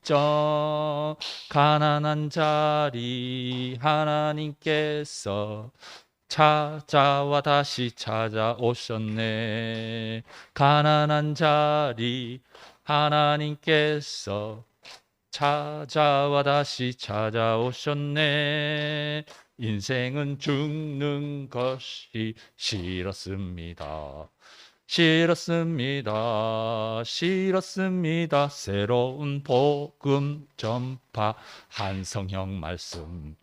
시점 가난한 자리 하나님께서 찾아와 다시 찾아오셨네. 가난한 자리 하나님께서 찾아와 다시 찾아오셨네. 인생은 죽는 것이 싫었습니다. 싫었습니다. 새로운 복음 전파 한성형 말씀.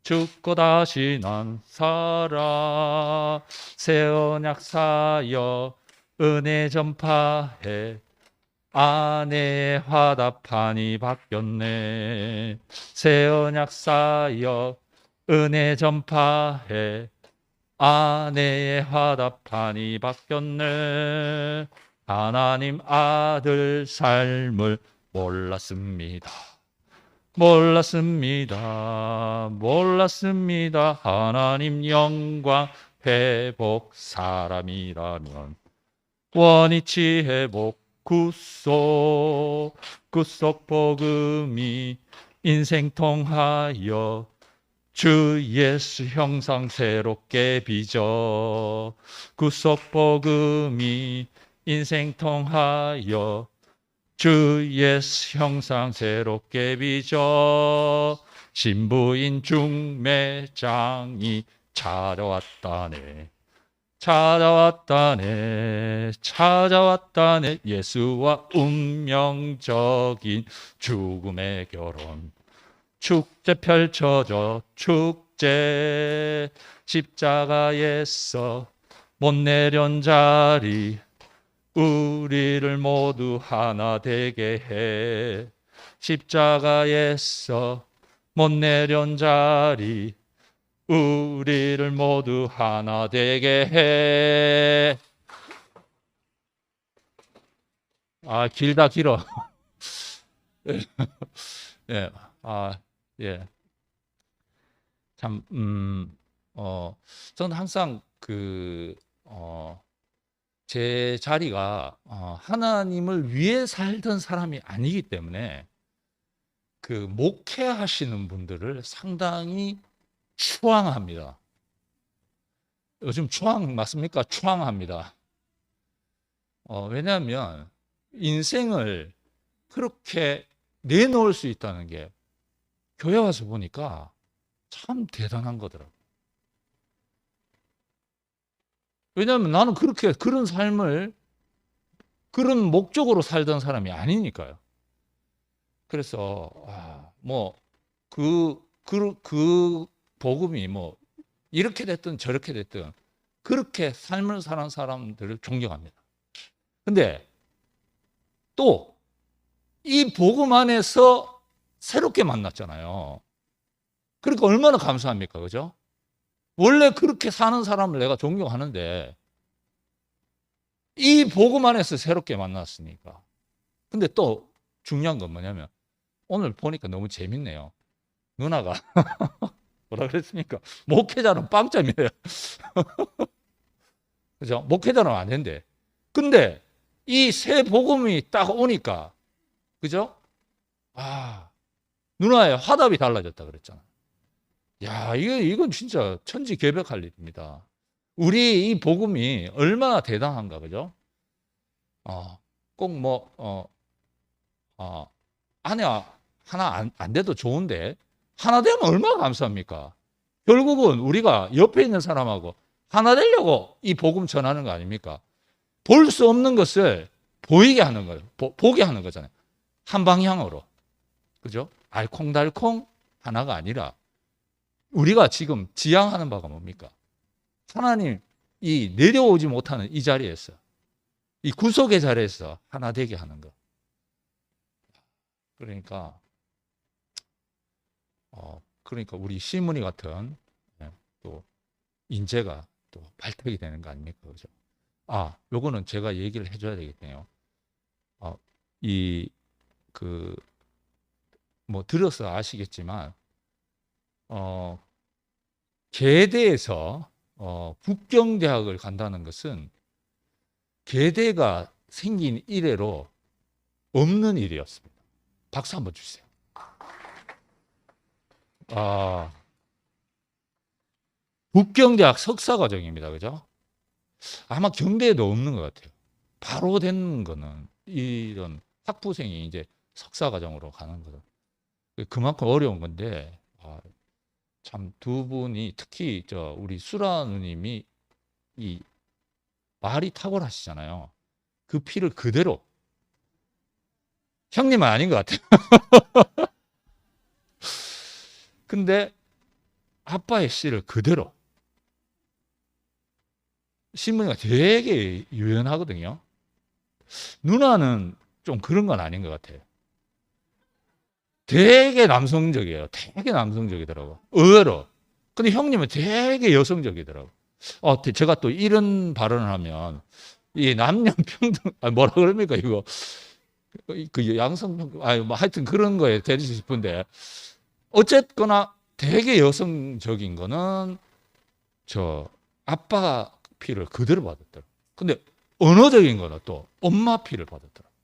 죽고 다시 난 살아. 새 언약 사역 은혜 전파해. 아내의 화답판이 바뀌었네. 새 언약 사역 은혜 전파해. 아내의 화답판이 바뀌었네. 하나님 아들 삶을 몰랐습니다. 하나님 영광 회복 사람이라면 원위치 회복 구속 복음이 인생 통하여 주 예수 형상 새롭게 빚어. 구속 복음이 인생 통하여 주 예수 형상 새롭게 빚어. 신부인 중매장이 찾아왔다네. 예수와 운명적인 죽음의 결혼. 축제 펼쳐져. 축제. 십자가에서 못 내려온 자리 우리를 모두 하나 되게 해. 십자가에서 못 내려온 자리 우리를 모두 하나 되게 해. 길다 길어. 예. 예. 참 저는 항상 제 자리가 하나님을 위해 살던 사람이 아니기 때문에 목회하시는 분들을 상당히 추앙합니다. 요즘 추앙 맞습니까? 추앙합니다. 왜냐하면 인생을 그렇게 내놓을 수 있다는 게 교회 와서 보니까 참 대단한 거더라고요. 왜냐하면 나는 그런 삶을 그런 목적으로 살던 사람이 아니니까요. 그래서 그 복음이 이렇게 됐든 저렇게 됐든 그렇게 삶을 사는 사람들을 존경합니다. 근데 또 이 복음 안에서 새롭게 만났잖아요. 그러니까 얼마나 감사합니까? 그죠? 원래 그렇게 사는 사람을 내가 존경하는데 이 복음 안에서 새롭게 만났으니까. 근데 또 중요한 건 뭐냐면 오늘 보니까 너무 재밌네요. 누나가 뭐라 그랬습니까? 목회자는 빵점이래요. 그죠? 목회자는 안 된대. 근데 이 새 복음이 딱 오니까 그죠? 누나의 화답이 달라졌다 그랬잖아. 야, 이건 진짜 천지개벽할 일입니다. 우리 이 복음이 얼마나 대단한가, 그죠? 꼭 아내 하나 안 돼도 좋은데, 하나 되면 얼마나 감사합니까? 결국은 우리가 옆에 있는 사람하고 하나 되려고 이 복음 전하는 거 아닙니까? 볼 수 없는 것을 보이게 하는 거예요. 보게 하는 거잖아요. 한 방향으로. 그죠? 알콩달콩 하나가 아니라 우리가 지금 지향하는 바가 뭡니까? 하나님 이 내려오지 못하는 이 자리에서 이 구속의 자리에서 하나 되게 하는 거. 그러니까 우리 시므니 같은 또 인재가 또 발탁이 되는 거 아닙니까? 그죠? 요거는 제가 얘기를 해줘야 되겠네요. 들어서 아시겠지만, 계대에서 북경대학을 간다는 것은 계대가 생긴 이래로 없는 일이었습니다. 박수 한번 주세요. 아, 북경대학 석사과정입니다. 그죠? 아마 경대에도 없는 것 같아요. 바로 된 거는 이런 학부생이 이제 석사과정으로 가는 거죠. 그만큼 어려운 건데, 참 두 분이 특히 우리 수라 누님이 이 말이 탁월하시잖아요. 그 피를 그대로. 형님은 아닌 것 같아요. 근데 아빠의 씨를 그대로. 신문이가 되게 유연하거든요. 누나는 좀 그런 건 아닌 것 같아요. 되게 남성적이에요. 되게 남성적이더라고. 의외로. 근데 형님은 되게 여성적이더라고. 제가 또 이런 발언을 하면, 이 남녀 평등, 뭐라 그럽니까, 이거. 그 양성평등, 뭐 하여튼 그런 거에 대리고 싶은데, 어쨌거나 되게 여성적인 거는 아빠 피를 그대로 받았더라고. 근데 언어적인 거는 또 엄마 피를 받았더라고.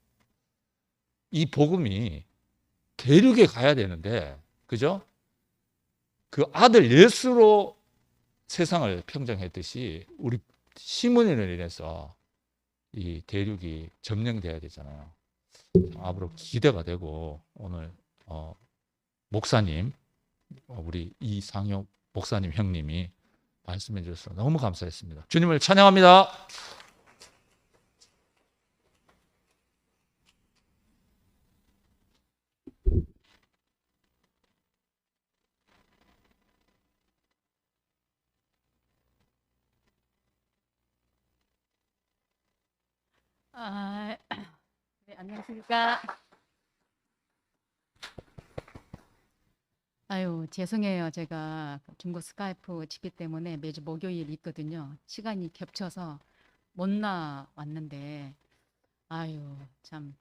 이 복음이 대륙에 가야 되는데, 그죠? 그 아들 예수로 세상을 평정했듯이 우리 시므니를 인해서 이 대륙이 점령돼야 되잖아요. 앞으로 기대가 되고, 오늘 목사님, 우리 이상혁 목사님 형님이 말씀해 주셔서 너무 감사했습니다. 주님을 찬양합니다. 네, 안녕하십니까. 아유, 죄송해요. 제가 중국 스카이프 집회 때문에 매주 목요일 있거든요. 시간이 겹쳐서 못 나왔는데, 아유, 참,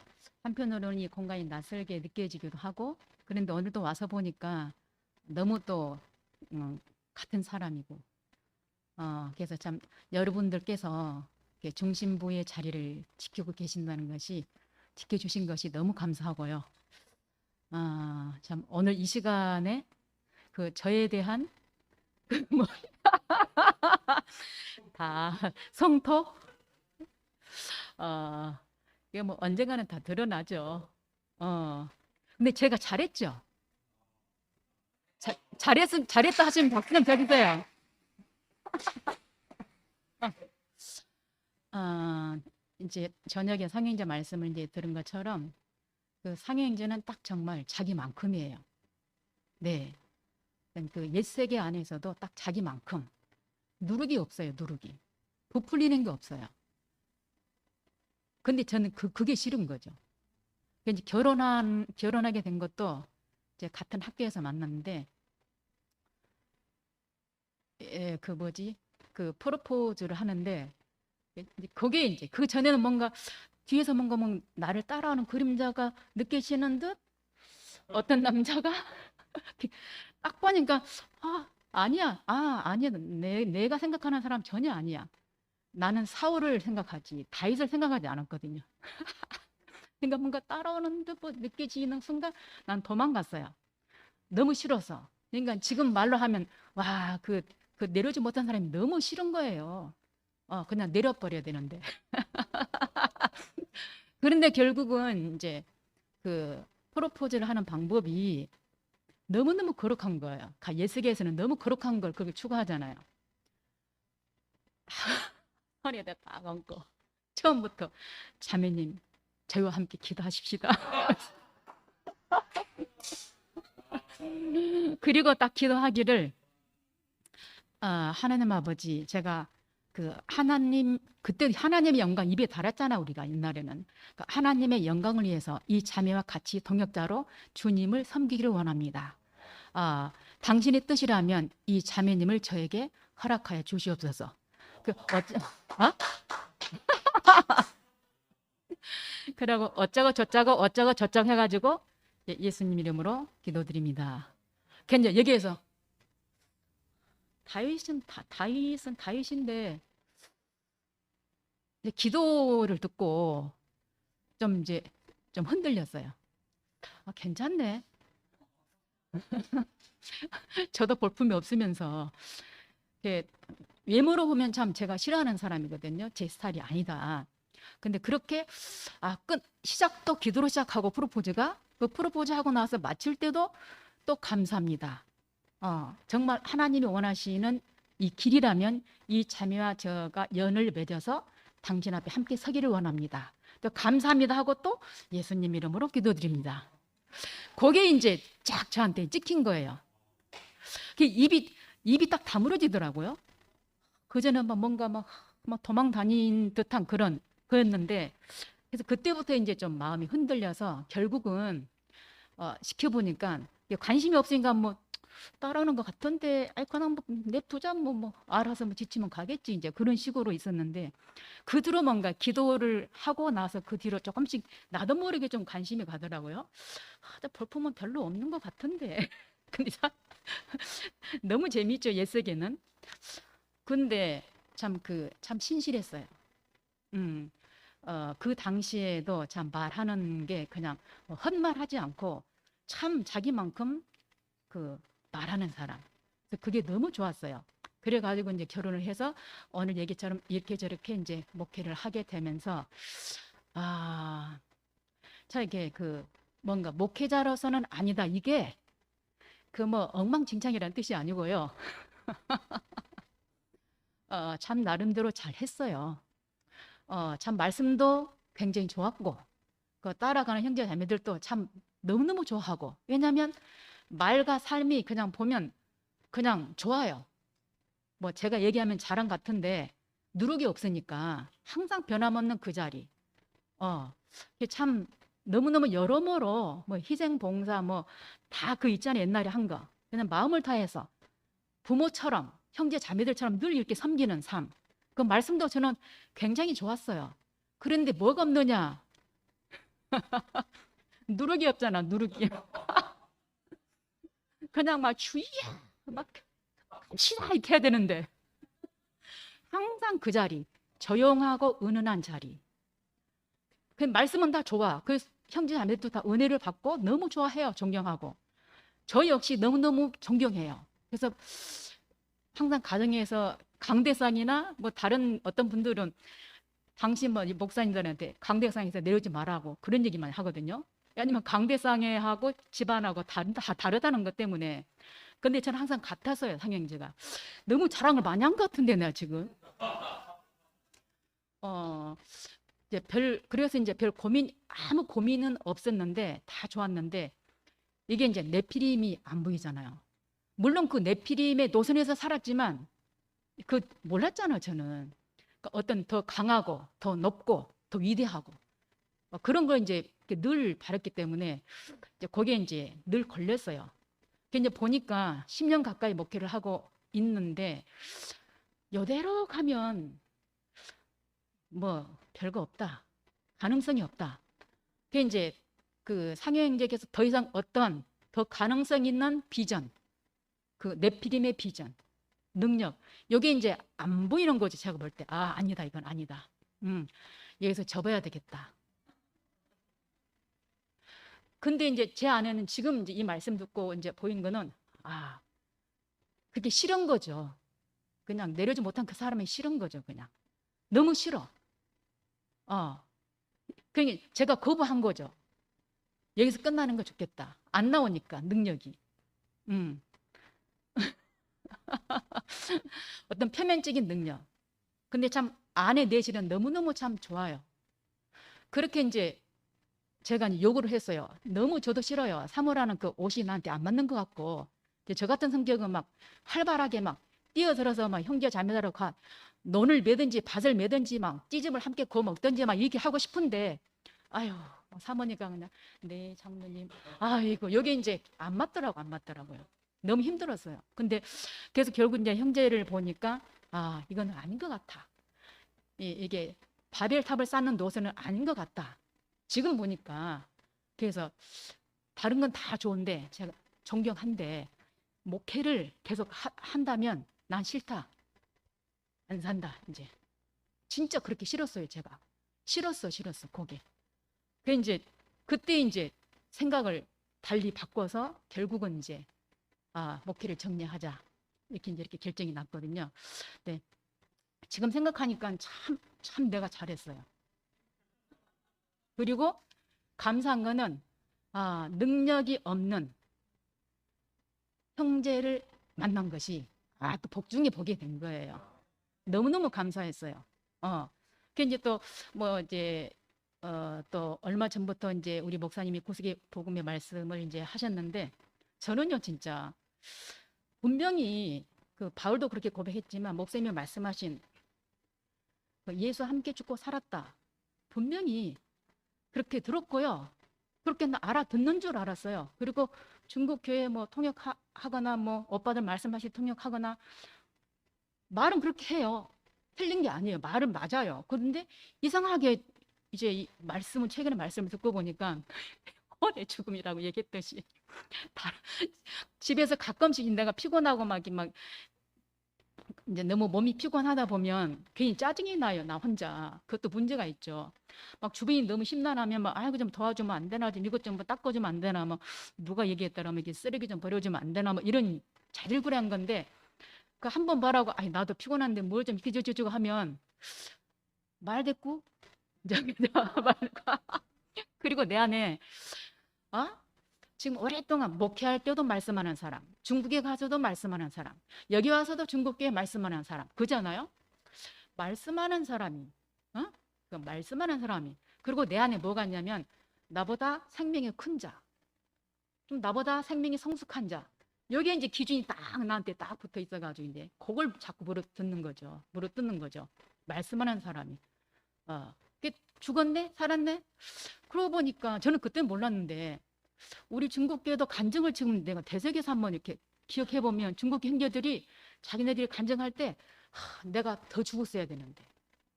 한편으로는 이 공간이 낯설게 느껴지기도 하고, 그런데 오늘도 와서 보니까 너무 또, 같은 사람이고, 그래서 참, 여러분들께서 이렇게 중심부의 자리를 지키고 계신다는 것이, 지켜주신 것이 너무 감사하고요. 참, 오늘 이 시간에 그 저에 대한 뭐, 다 성토? 이게 뭐 언젠가는 다 드러나죠. 근데 제가 잘했죠. 잘했다 하시면 박수 좀 쳐주세요. 이제 저녁에 상행자 말씀을 이제 들은 것처럼 그 상행자는 딱 정말 자기만큼이에요. 네. 그 옛세계 안에서도 딱 자기만큼 누룩이 없어요. 누룩이 부풀리는 게 없어요. 근데 저는 그게 싫은 거죠. 이제 결혼하게 된 것도 이제 같은 학교에서 만났는데, 그 뭐지? 그 프로포즈를 하는데, 그게 이제 그 전에는 뭔가 뒤에서 뭔가 나를 따라오는 그림자가 느껴지는 듯 어떤 남자가 딱 보니까 아니야. 아니야. 내가 생각하는 사람 전혀 아니야. 나는 사울을 생각하지 다윗을 생각하지 않았거든요. 그러니까 뭔가 따라오는 듯 느껴지는 순간 난 도망갔어요. 너무 싫어서. 그러니까 지금 말로 하면 그 내려오지 못한 사람이 너무 싫은 거예요. 그냥 내려버려야 되는데. 그런데 결국은 이제 그 프로포즈를 하는 방법이 너무너무 거룩한 거예요. 예수계에서는 너무 거룩한 걸 그렇게 추구하잖아요. 허리에다 딱 얹고 처음부터 자매님 저희와 함께 기도하십시다. 그리고 딱 기도하기를 하나님 아버지, 제가 그 하나님, 그때 하나님의 영광 입에 달았잖아 우리가 옛날에는. 하나님의 영광을 위해서 이 자매와 같이 동역자로 주님을 섬기기를 원합니다. 당신의 뜻이라면 이 자매님을 저에게 허락하여 주시옵소서. 그러고 어쩌고 저쩌고 해가지고 예수님 이름으로 기도드립니다. 근데 여기에서 다윗은 다윗인데 기도를 듣고 좀 흔들렸어요. 아, 괜찮네. 저도 볼품이 없으면서 이렇게 외모로 보면 참 제가 싫어하는 사람이거든요. 제 스타일이 아니다. 근데 그렇게 시작도 기도로 시작하고 프로포즈가 그 프로포즈 하고 나서 마칠 때도 또 감사합니다. 정말 하나님이 원하시는 이 길이라면 이 자매와 저가 연을 맺어서 당신 앞에 함께 서기를 원합니다. 또 감사합니다 하고 또 예수님 이름으로 기도드립니다. 그게 이제 쫙 저한테 찍힌 거예요. 입이 딱 다물어지더라고요. 그전에 뭔가 막 도망 다닌 듯한 그랬는데, 그래서 그때부터 이제 좀 마음이 흔들려서 결국은 시켜보니까 관심이 없으니까 뭐 따라오는 것 같던데, 아이 그냥 뭐 냅두자 뭐 알아서 뭐 지치면 가겠지 이제 그런 식으로 있었는데, 그 뒤로 뭔가 기도를 하고 나서 그 뒤로 조금씩 나도 모르게 좀 관심이 가더라고요. 볼품은 별로 없는 것 같은데. 근데 너무 재밌죠, 옛세계는. 근데 참 신실했어요. 그 당시에도 참 말하는 게 그냥 헛말하지 않고 참 자기만큼 말하는 사람. 그래서 그게 너무 좋았어요. 그래가지고 이제 결혼을 해서 오늘 얘기처럼 이렇게 저렇게 이제 목회를 하게 되면서 자 이게 뭔가 목회자로서는 아니다. 이게 뭐 엉망진창이라는 뜻이 아니고요. 참 나름대로 잘 했어요. 참 말씀도 굉장히 좋았고, 따라가는 형제 자매들도 참 너무너무 좋아하고, 왜냐하면 말과 삶이 그냥 보면 그냥 좋아요. 뭐 제가 얘기하면 자랑 같은데 누룩이 없으니까 항상 변함없는 그 자리. 이게 참 너무너무 여러모로 뭐 희생 봉사 뭐 다 있잖아요. 옛날에 한 거. 그냥 마음을 다해서 부모처럼 형제 자매들처럼 늘 이렇게 섬기는 삶. 그 말씀도 저는 굉장히 좋았어요. 그런데 뭐가 없느냐? 누룩이 없잖아, 누룩이. 그냥 막 주의야, 막 갑시다 이렇게 해야 되는데 항상 그 자리, 조용하고 은은한 자리. 그 말씀은 다 좋아. 그 형제 자매들도 다 은혜를 받고 너무 좋아해요, 존경하고. 저 역시 너무너무 존경해요. 그래서 항상 가정에서 강대상이나 뭐 다른 어떤 분들은 당신 뭐 목사님들한테 강대상에서 내려오지 말라고 그런 얘기만 하거든요. 아니면 강대상에 하고 집안하고 다 다르다는 것 때문에. 근데 저는 항상 같았어요, 상형제가. 너무 자랑을 많이 한 것 같은데 내가 지금. 그래서 이제 아무 고민은 없었는데 다 좋았는데, 이게 이제 네피림이 안 보이잖아요. 물론 그 네피림의 노선에서 살았지만 몰랐잖아요, 저는. 그러니까 어떤 더 강하고 더 높고 더 위대하고 그런 걸 이제 늘 바랐기 때문에 이제 거기에 이제 늘 걸렸어요. 이제 보니까 10년 가까이 목회를 하고 있는데 이대로 가면 뭐 별거 없다, 가능성이 없다. 그게 이제 상여형제께서 더 이상 어떤 더 가능성 있는 비전, 네피림의 비전, 능력, 이게 이제 안 보이는 거지. 제가 볼 때 아니다, 이건 아니다. 여기서 접어야 되겠다. 근데 이제 제 안에는 지금 이제 이 말씀 듣고 이제 보인 거는 그게 싫은 거죠. 그냥 내려오지 못한 그 사람이 싫은 거죠. 그냥 너무 싫어. 그러니까 제가 거부한 거죠. 여기서 끝나는 거 좋겠다. 안 나오니까 능력이. 어떤 표면적인 능력. 근데 참 안에 내실은 너무너무 참 좋아요. 그렇게 이제 제가 이제 요구를 했어요. 너무 저도 싫어요. 사모라는 그 옷이 나한테 안 맞는 것 같고, 저 같은 성격은 막 활발하게 막 뛰어들어서 막 형제 자매들하고 논을 매든지 밭을 매든지 막 찌짐을 함께 구워 먹든지 막 이렇게 하고 싶은데, 사모니까 그냥 네 장모님, 이거 여기 이제 안 맞더라고요. 너무 힘들었어요. 근데 그래서 결국 이제 형제를 보니까 이건 아닌 것 같아. 이게 바벨탑을 쌓는 노선은 아닌 것 같다. 지금 보니까. 그래서 다른 건 다 좋은데 제가 존경한데 목회를 계속 한다면 난 싫다. 안 산다. 이제 진짜 그렇게 싫었어요. 제가 싫었어 거기. 그때 이제 생각을 달리 바꿔서 결국은 이제 목회를 정리하자 이렇게 결정이 났거든요. 네. 지금 생각하니까 참 내가 잘했어요. 그리고 감사한 거는 능력이 없는 형제를 만난 것이 또 복 중에 복이 된 거예요. 너무너무 감사했어요. 그 이제 또 뭐 이제 또 얼마 전부터 이제 우리 목사님이 구속의 복음의 말씀을 이제 하셨는데, 저는요 진짜 분명히 그 바울도 그렇게 고백했지만 목사님이 말씀하신 예수 함께 죽고 살았다, 분명히 그렇게 들었고요. 그렇게 알아듣는 줄 알았어요. 그리고 중국 교회 뭐 통역하거나 뭐 오빠들 말씀하시 통역하거나 말은 그렇게 해요. 틀린 게 아니에요. 말은 맞아요. 그런데 이상하게 이제 이 말씀을, 최근에 말씀을 듣고 보니까 혼의 죽음이라고 얘기했듯이 집에서 가끔씩 내가 피곤하고 막 이제 너무 몸이 피곤하다 보면 괜히 짜증이 나요. 나 혼자. 그것도 문제가 있죠. 막 주변이 너무 심란하면 막 아이고 좀 도와주면 안 되나, 좀 이것 좀 닦아주면 안 되나, 뭐 누가 얘기했더라면 이렇게 쓰레기 좀 버려주면 안 되나, 뭐 이런 자질구레한 건데, 그 한 번 말하고 아이 나도 피곤한데 뭘 좀 이렇게 저쩌고 하면 말대꾸 그리고 내 안에 지금 오랫동안 목회할 때도 말씀하는 사람, 중국에 가서도 말씀하는 사람, 여기 와서도 중국교회 말씀하는 사람, 그잖아요. 말씀하는 사람이 말씀하는 사람이, 그리고 내 안에 뭐가 있냐면 나보다 생명이 큰 자, 좀 나보다 생명이 성숙한 자, 여기에 이제 기준이 딱 나한테 딱 붙어 있어가지고 이제 그걸 자꾸 물어뜯는 거죠. 말씀하는 사람이 죽었네 살았네. 그러고 보니까 저는 그때 몰랐는데 우리 중국교회도 간증을 지금 내가 대세계에서 한번 이렇게 기억해 보면 중국교 형제들이 자기네들이 간증할 때 내가 더 죽었어야 되는데,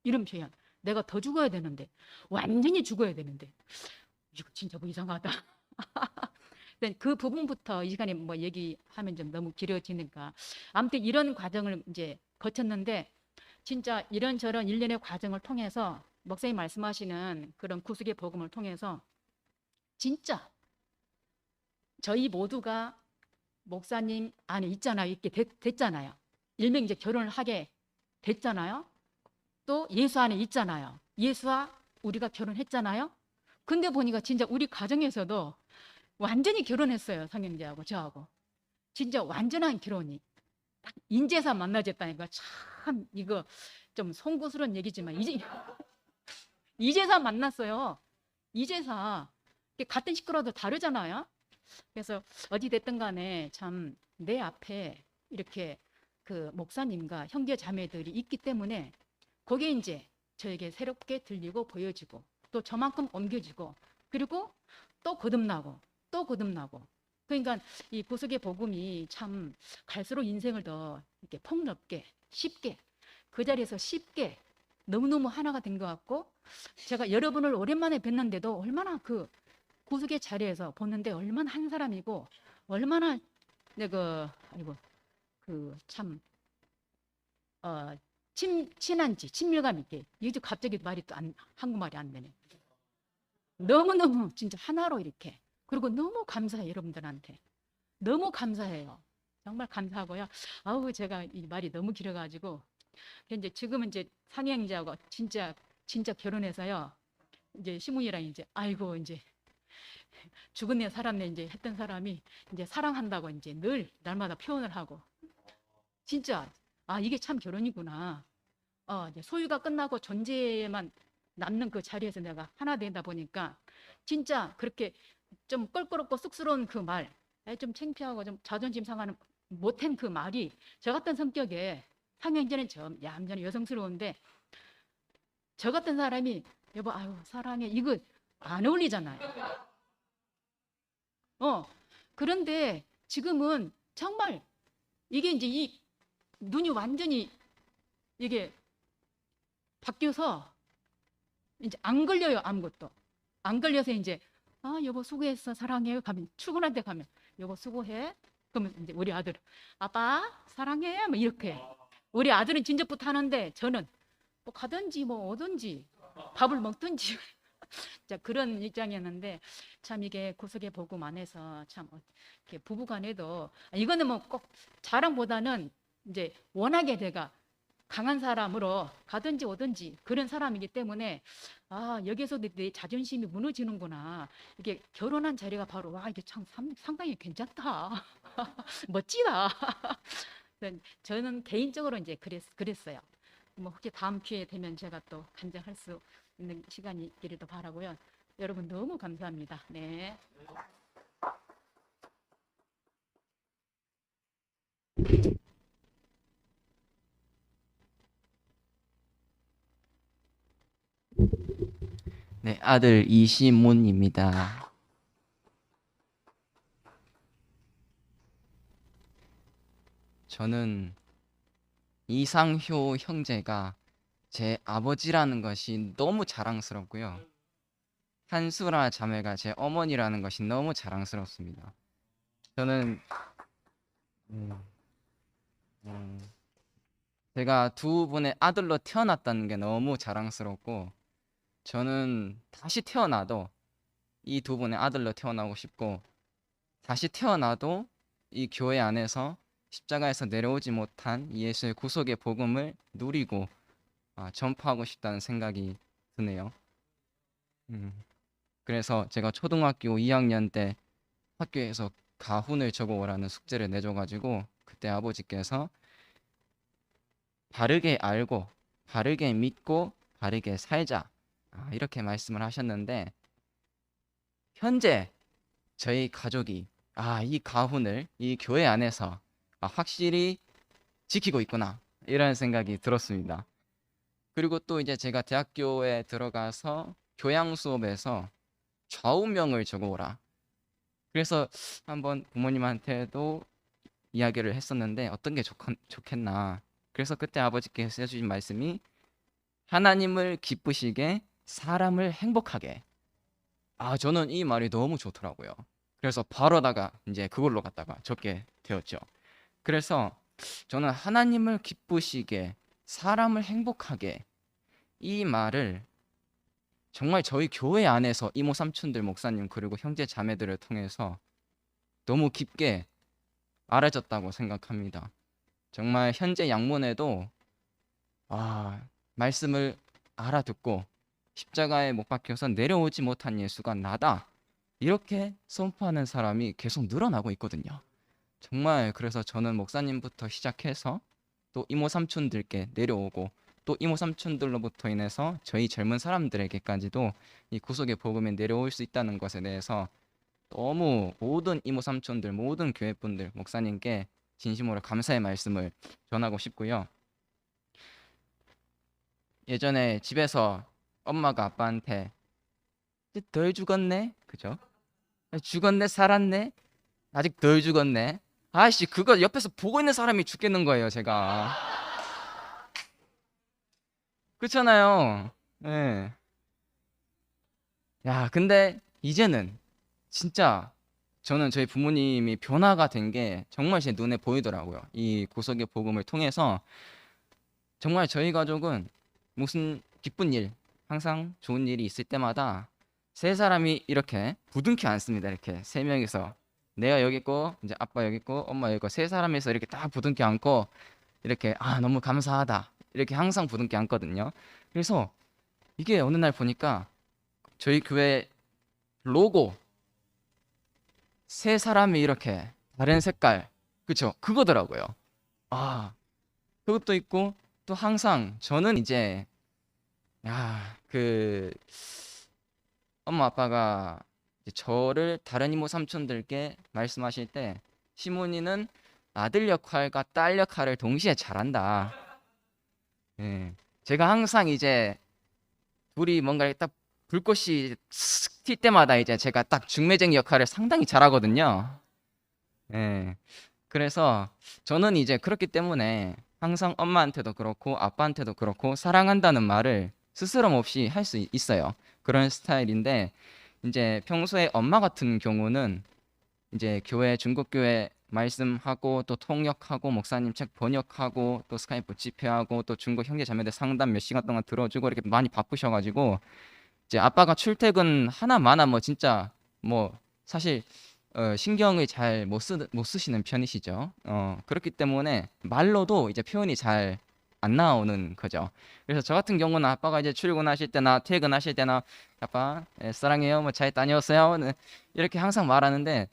이런 표현, 내가 더 죽어야 되는데, 완전히 죽어야 되는데, 이거 진짜 뭐 이상하다. 그 부분부터 이 시간에 뭐 얘기하면 좀 너무 길어지니까, 아무튼 이런 과정을 이제 거쳤는데, 진짜 이런저런 일련의 과정을 통해서 목사님 말씀하시는 그런 구속의 복음을 통해서 진짜 저희 모두가 목사님 안에 있잖아요. 이렇게 됐잖아요. 일명 이제 결혼을 하게 됐잖아요. 또 예수 안에 있잖아요. 예수와 우리가 결혼했잖아요. 근데 보니까 진짜 우리 가정에서도 완전히 결혼했어요. 상영제하고 저하고. 진짜 완전한 결혼이. 딱 인제사 만나졌다니까. 참 이거 좀 송구스러운 얘기지만 이제사 만났어요. 이제사. 같은 식구라도 다르잖아요. 그래서 어찌 됐든 간에 참 내 앞에 이렇게 그 목사님과 형제 자매들이 있기 때문에 그게 이제 저에게 새롭게 들리고 보여지고, 또 저만큼 옮겨지고, 그리고 또 거듭나고 또 거듭나고. 그러니까 이 구속의 복음이 참 갈수록 인생을 더 이렇게 폭넓게 쉽게, 그 자리에서 쉽게 너무너무 하나가 된 것 같고, 제가 여러분을 오랜만에 뵀는데도 얼마나 그 구속의 자리에서 보는데 얼마나 한 사람이고, 얼마나 내가 참 친한지, 친밀감 있게. 이게 갑자기 말이 또 한국말이 안 되네. 너무너무 진짜 하나로 이렇게. 그리고 너무 감사해요. 여러분들한테 너무 감사해요. 정말 감사하고요. 제가 이 말이 너무 길어가지고 이제 지금은 이제 상행자하고 진짜 결혼해서요. 이제 시문이랑 이제 아이고 이제 죽었네 살았네 이제 했던 사람이 이제 사랑한다고 이제 늘 날마다 표현을 하고, 진짜 이게 참 결혼이구나. 이제 소유가 끝나고 존재만 남는 그 자리에서 내가 하나 되다 보니까 진짜 그렇게 좀 껄끄럽고 쑥스러운 그 말, 좀 창피하고 좀 자존심 상하는 못한 그 말이 저 같은 성격에, 상행자는 좀 얌전히 여성스러운데 저 같은 사람이 여보 아유 사랑해 이거 안 어울리잖아요. 그런데 지금은 정말 이게 이제 이 눈이 완전히 이게 바뀌어서 이제 안 걸려요. 아무것도 안 걸려서 이제 여보 수고했어 사랑해요 가면, 출근할 때 가면 여보 수고해 그러면 이제 우리 아들 아빠 사랑해 뭐 이렇게. 우리 아들은 진작부터 하는데 저는 뭐 가든지 뭐 오든지 밥을 먹든지 자, 그런 입장이었는데 참 이게 구속의 복음 안에서 참 이렇게 부부간에도 이거는 뭐 꼭 자랑보다는 이제 워낙에 제가 강한 사람으로 가든지 오든지 그런 사람이기 때문에 아 여기서도 내 자존심이 무너지는구나. 이게 결혼한 자리가 바로 와 이게 참 상당히 괜찮다. 멋지다. 저는 개인적으로 이제 그랬어요. 뭐 혹시 다음 기회에 되면 제가 또 간증할 수 있는 시간이 있기를 바라고요. 여러분 너무 감사합니다. 네. 네, 아들 이시문입니다. 저는 이상효 형제가 제 아버지라는 것이 너무 자랑스럽고요. 한수라 자매가 제 어머니라는 것이 너무 자랑스럽습니다. 저는 제가 두 분의 아들로 태어났다는 게 너무 자랑스럽고, 저는 다시 태어나도 이 두 분의 아들로 태어나고 싶고, 다시 태어나도 이 교회 안에서 십자가에서 내려오지 못한 예수의 구속의 복음을 누리고 전파하고 싶다는 생각이 드네요. 그래서 제가 초등학교 2학년 때 학교에서 가훈을 적어오라는 숙제를 내줘가지고, 그때 아버지께서 바르게 알고 바르게 믿고 바르게 살자, 이렇게 말씀을 하셨는데, 현재 저희 가족이 이 가훈을 이 교회 안에서 확실히 지키고 있구나, 이런 생각이 들었습니다. 그리고 또 이제 제가 대학교에 들어가서 교양 수업에서 좌우명을 적어오라, 그래서 한번 부모님한테도 이야기를 했었는데 어떤 게 좋겠나. 그래서 그때 아버지께서 해주신 말씀이 하나님을 기쁘시게 사람을 행복하게. 저는 이 말이 너무 좋더라고요. 그래서 바로다가 이제 그걸로 갖다가 적게 되었죠. 그래서 저는 하나님을 기쁘시게 사람을 행복하게, 이 말을 정말 저희 교회 안에서 이모 삼촌들 목사님 그리고 형제 자매들을 통해서 너무 깊게 알아졌다고 생각합니다. 정말 현재 양문에도 말씀을 알아듣고 십자가에 못 박혀서 내려오지 못한 예수가 나다, 이렇게 선포하는 사람이 계속 늘어나고 있거든요. 정말 그래서 저는 목사님부터 시작해서 또 이모 삼촌들께 내려오고, 또 이모 삼촌들로부터 인해서 저희 젊은 사람들에게까지도 이 구속의 복음이 내려올 수 있다는 것에 대해서 너무 모든 이모 삼촌들, 모든 교회분들, 목사님께 진심으로 감사의 말씀을 전하고 싶고요. 예전에 집에서 엄마가 아빠한테 덜 죽었네, 그죠? 죽었네, 살았네, 아직 덜 죽었네. 아이씨, 그거 옆에서 보고 있는 사람이 죽겠는 거예요, 제가. 그렇잖아요. 예. 야, 근데 이제는 진짜 저는 저희 부모님이 변화가 된 게 정말 제 눈에 보이더라고요. 이 구속의 복음을 통해서 정말 저희 가족은 무슨 기쁜 일, 항상 좋은 일이 있을 때마다 세 사람이 이렇게 부둥켜 앉습니다. 이렇게 세 명이서, 내가 여기 있고 이제 아빠 여기 있고 엄마 여기 있고, 세 사람이서 이렇게 딱 부둥켜 앉고 이렇게 너무 감사하다, 이렇게 항상 부둥켜 앉거든요. 그래서 이게 어느 날 보니까 저희 교회 로고 세 사람이 이렇게 다른 색깔, 그쵸? 그거더라고요. 그것도 있고, 또 항상 저는 이제 그 엄마 아빠가 이제 저를 다른 이모 삼촌들께 말씀하실 때, 시몬이는 아들 역할과 딸 역할을 동시에 잘한다. 예. 제가 항상 이제 둘이 뭔가 딱 불꽃이 슥 튈 때마다 이제 제가 딱 중매쟁이 역할을 상당히 잘하거든요. 예. 그래서 저는 이제 그렇기 때문에 항상 엄마한테도 그렇고 아빠한테도 그렇고 사랑한다는 말을 스스럼 없이 할 수 있어요. 그런 스타일인데, 이제 평소에 엄마 같은 경우는 이제 교회, 중국교회 말씀하고 또 통역하고 목사님 책 번역하고 또 스카이프 집회하고 또 중국 형제 자매들 상담 몇 시간 동안 들어주고 이렇게 많이 바쁘셔가지고 이제 아빠가 출퇴근 하나마나 뭐 진짜 뭐 사실 신경을 잘 못 쓰시는 편이시죠. 그렇기 때문에 말로도 이제 표현이 잘 안 나오는 거죠. 그래서 저 같은 경우는 아빠가 이제 출근하실 때나 퇴근하실 때나 아빠 사랑해요, 뭐 잘 다녀오세요, 네, 이렇게 항상 말하는데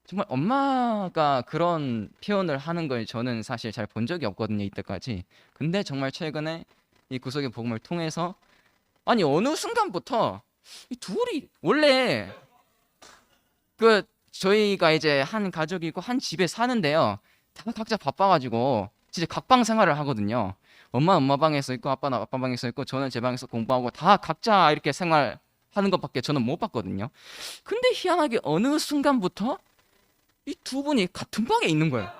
정말 엄마가 그런 표현을 하는 걸 저는 사실 잘 본 적이 없거든요, 이때까지. 근데 정말 최근에 이 구속의 복음을 통해서 아니 어느 순간부터 이 둘이 원래 그 저희가 이제 한 가족이고 한 집에 사는데요. 다 각자 바빠가지고 진짜 각방 생활을 하거든요. 엄마 방에서 있고 아빠는 아빠 방에서 있고 저는 제 방에서 공부하고 다 각자 이렇게 생활하는 것밖에 저는 못 봤거든요. 근데 희한하게 어느 순간부터 이 두 분이 같은 방에 있는 거예요.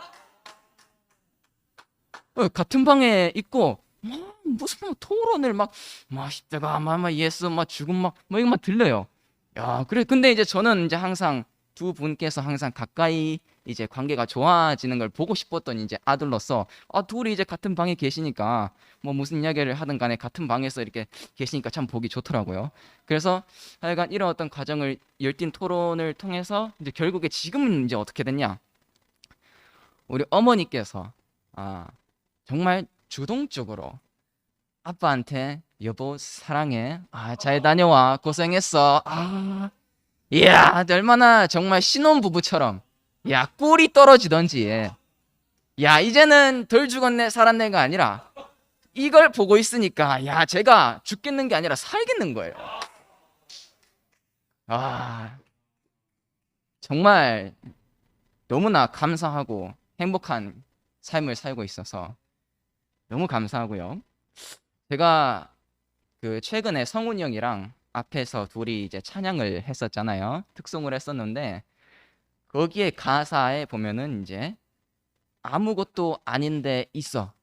같은 방에 있고 막 무슨 막 토론을 막 십자가 막 예수 막 죽음 막 이거 막 들려요. 야, 그래. 근데 이제 저는 이제 항상 두 분께서 항상 가까이 이제 관계가 좋아지는 걸 보고 싶었던 이제 아들로서 둘이 이제 같은 방에 계시니까 뭐 무슨 이야기를 하든 간에 같은 방에서 이렇게 계시니까 참 보기 좋더라고요. 그래서 하여간 이런 어떤 과정을 열띤 토론을 통해서 이제 결국에 지금은 이제 어떻게 됐냐? 우리 어머니께서 정말 주동적으로 아빠한테 여보 사랑해. 잘 다녀와. 고생했어. 이야, 얼마나 정말 신혼부부처럼 야, 꿀이 떨어지던지. 야, 이제는 덜 죽었네, 살았네가 아니라 이걸 보고 있으니까 야, 제가 죽겠는 게 아니라 살겠는 거예요. 정말 너무나 감사하고 행복한 삶을 살고 있어서 너무 감사하고요. 제가 그 최근에 성훈이 형이랑 앞에서 둘이 이제 찬양을 했었잖아요. 특송을 했었는데 거기에 가사에 보면은 이제 아무것도 아닌데 있어.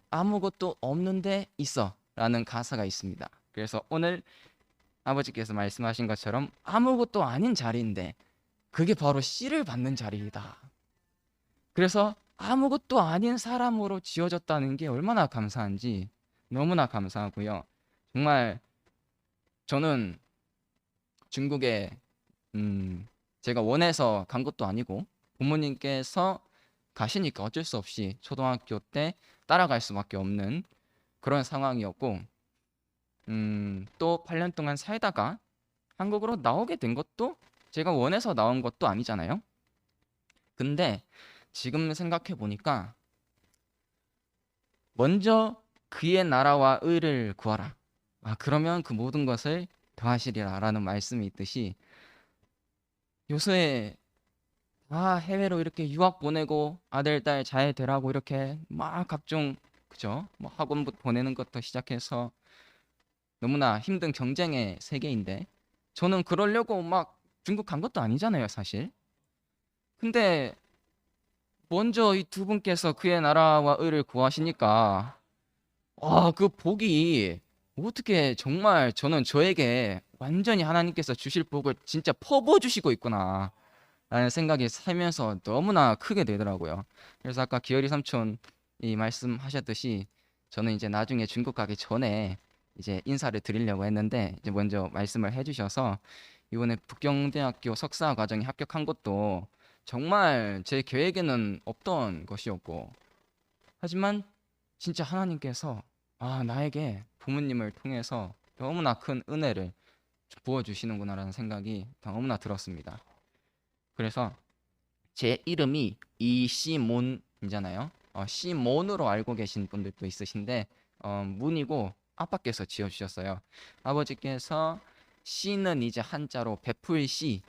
아무것도 없는데 있어. 라는 가사가 있습니다. 그래서 오늘 아버지께서 말씀하신 것처럼 아무것도 아닌 자리인데 그게 바로 씨를 받는 자리이다. 그래서 아무것도 아닌 사람으로 지어졌다는 게 얼마나 감사한지 너무나 감사하고요. 정말 저는 중국에 제가 원해서 간 것도 아니고 부모님께서 가시니까 어쩔 수 없이 초등학교 때 따라갈 수밖에 없는 그런 상황이었고 또 8년 동안 살다가 한국으로 나오게 된 것도 제가 원해서 나온 것도 아니잖아요. 근데 지금 생각해 보니까 먼저 그의 나라와 의를 구하라. 그러면 그 모든 것을 더하시리라 라는 말씀이 있듯이 요새 해외로 이렇게 유학 보내고 아들, 딸 잘 되라고 이렇게 막 각종 그죠? 뭐 학원 보내는 것부터 시작해서 너무나 힘든 경쟁의 세계인데 저는 그러려고 막 중국 간 것도 아니잖아요, 사실. 근데 먼저 이 두 분께서 그의 나라와 의를 구하시니까 그 복이 어떻게 정말 저는 저에게 완전히 하나님께서 주실 복을 진짜 퍼부어 주시고 있구나 라는 생각이 살면서 너무나 크게 되더라고요. 그래서 아까 기열이 삼촌이 말씀하셨듯이 저는 이제 나중에 중국 가기 전에 이제 인사를 드리려고 했는데 이제 먼저 말씀을 해주셔서 이번에 북경대학교 석사 과정에 합격한 것도 정말 제 계획에는 없던 것이었고 하지만 진짜 하나님께서 나에게 부모님을 통해서 너무나 큰 은혜를 부어주시는구나라는 생각이 너무나 들었습니다. 그래서 제 이름이 이시몬이잖아요. 시몬으로 알고 계신 분들도 있으신데 문이고 아빠께서 지어주셨어요. 아버지께서 시는 이제 한자로 베풀시,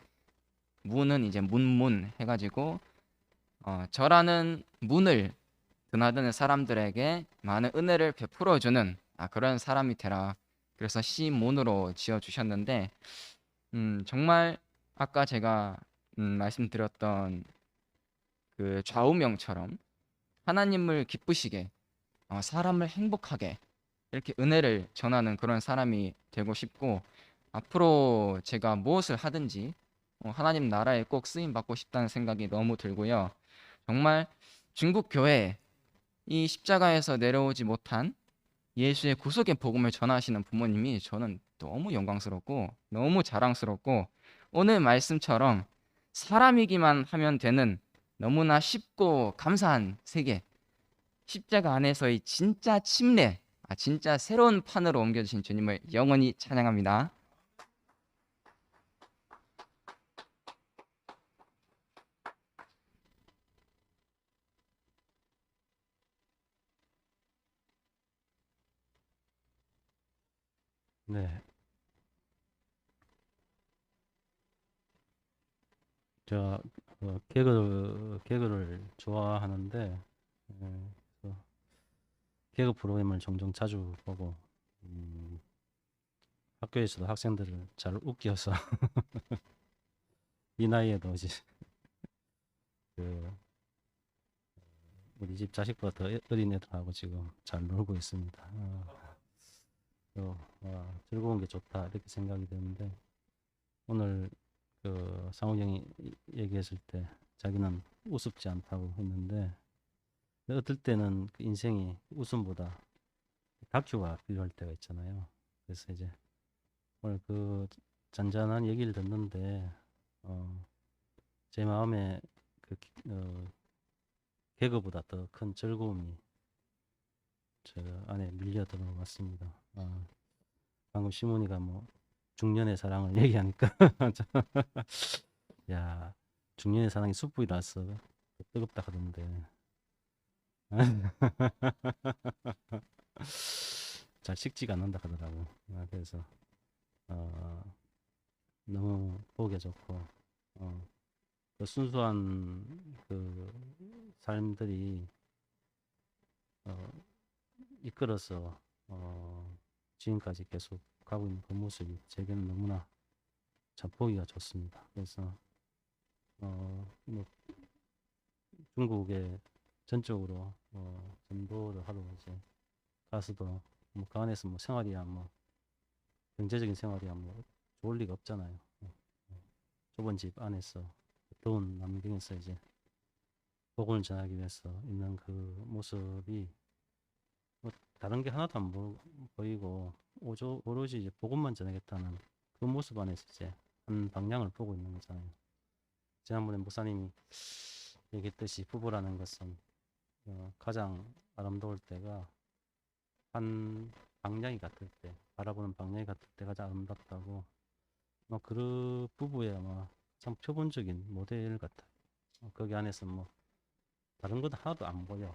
문은 이제 문문 해가지고 저라는 문을 드나드는 사람들에게 많은 은혜를 베풀어주는 그런 사람이 되라. 그래서 시몬으로 지어주셨는데 정말 아까 제가 말씀드렸던 그 좌우명처럼 하나님을 기쁘시게 사람을 행복하게 이렇게 은혜를 전하는 그런 사람이 되고 싶고 앞으로 제가 무엇을 하든지 하나님 나라에 꼭 쓰임 받고 싶다는 생각이 너무 들고요. 정말 중국 교회 이 십자가에서 내려오지 못한 예수의 구속의 복음을 전하시는 부모님이 저는 너무 영광스럽고 너무 자랑스럽고 오늘 말씀처럼 사람이기만 하면 되는 너무나 쉽고 감사한 세계 십자가 안에서의 진짜 침례 진짜 새로운 판으로 옮겨주신 주님을 영원히 찬양합니다. 네. 제가 개그를 좋아하는데 그래서 개그 프로그램을 종종 자주 보고 학교에서도 학생들을 잘 웃겨서 이 나이에도 이제 그 우리 집 자식보다 더 어린 애들하고 지금 잘 놀고 있습니다. 즐거운 게 좋다 이렇게 생각이 드는데 오늘 그 상우 형이 얘기했을 때 자기는 우습지 않다고 했는데 어떨 때는 그 인생이 웃음보다 다큐가 필요할 때가 있잖아요. 그래서 이제 오늘 그 잔잔한 얘기를 듣는데 제 마음에 그 개그보다 더 큰 즐거움이 저 안에 밀려 들어온 것 같습니다. 방금 시몬이가 뭐 중년의 사랑을 얘기하니까 야 중년의 사랑이 숯불이라서 뜨겁다 하던데 잘 식지가 않는다 하더라고. 그래서 너무 보기 좋고 그 순수한 그 삶들이 이끌어서 지금까지 계속 가고 있는 그 모습이 제게는 너무나 참 보기가 좋습니다. 그래서 뭐 중국에 전적으로 전도를 하러 이제 가서도 뭐 그 안에서 뭐 생활이야 뭐 경제적인 생활이야 뭐 좋을 리가 없잖아요. 좁은 집 안에서 더운 남경에서 이제 복음을 전하기 위해서 있는 그 모습이 뭐 다른 게 하나도 안 보이고 오로지 이제 복음만 전하겠다는 그 모습 안에서 이제 한 방향을 보고 있는 거잖아요. 지난번에 목사님이 얘기했듯이 부부라는 것은 가장 아름다울 때가 한 방향이 같을 때, 바라보는 방향이 같을 때 가장 아름답다고. 그 부부의 아마 참 표본적인 모델 같아요. 거기 안에서 뭐 다른 것 하나도 안 보여.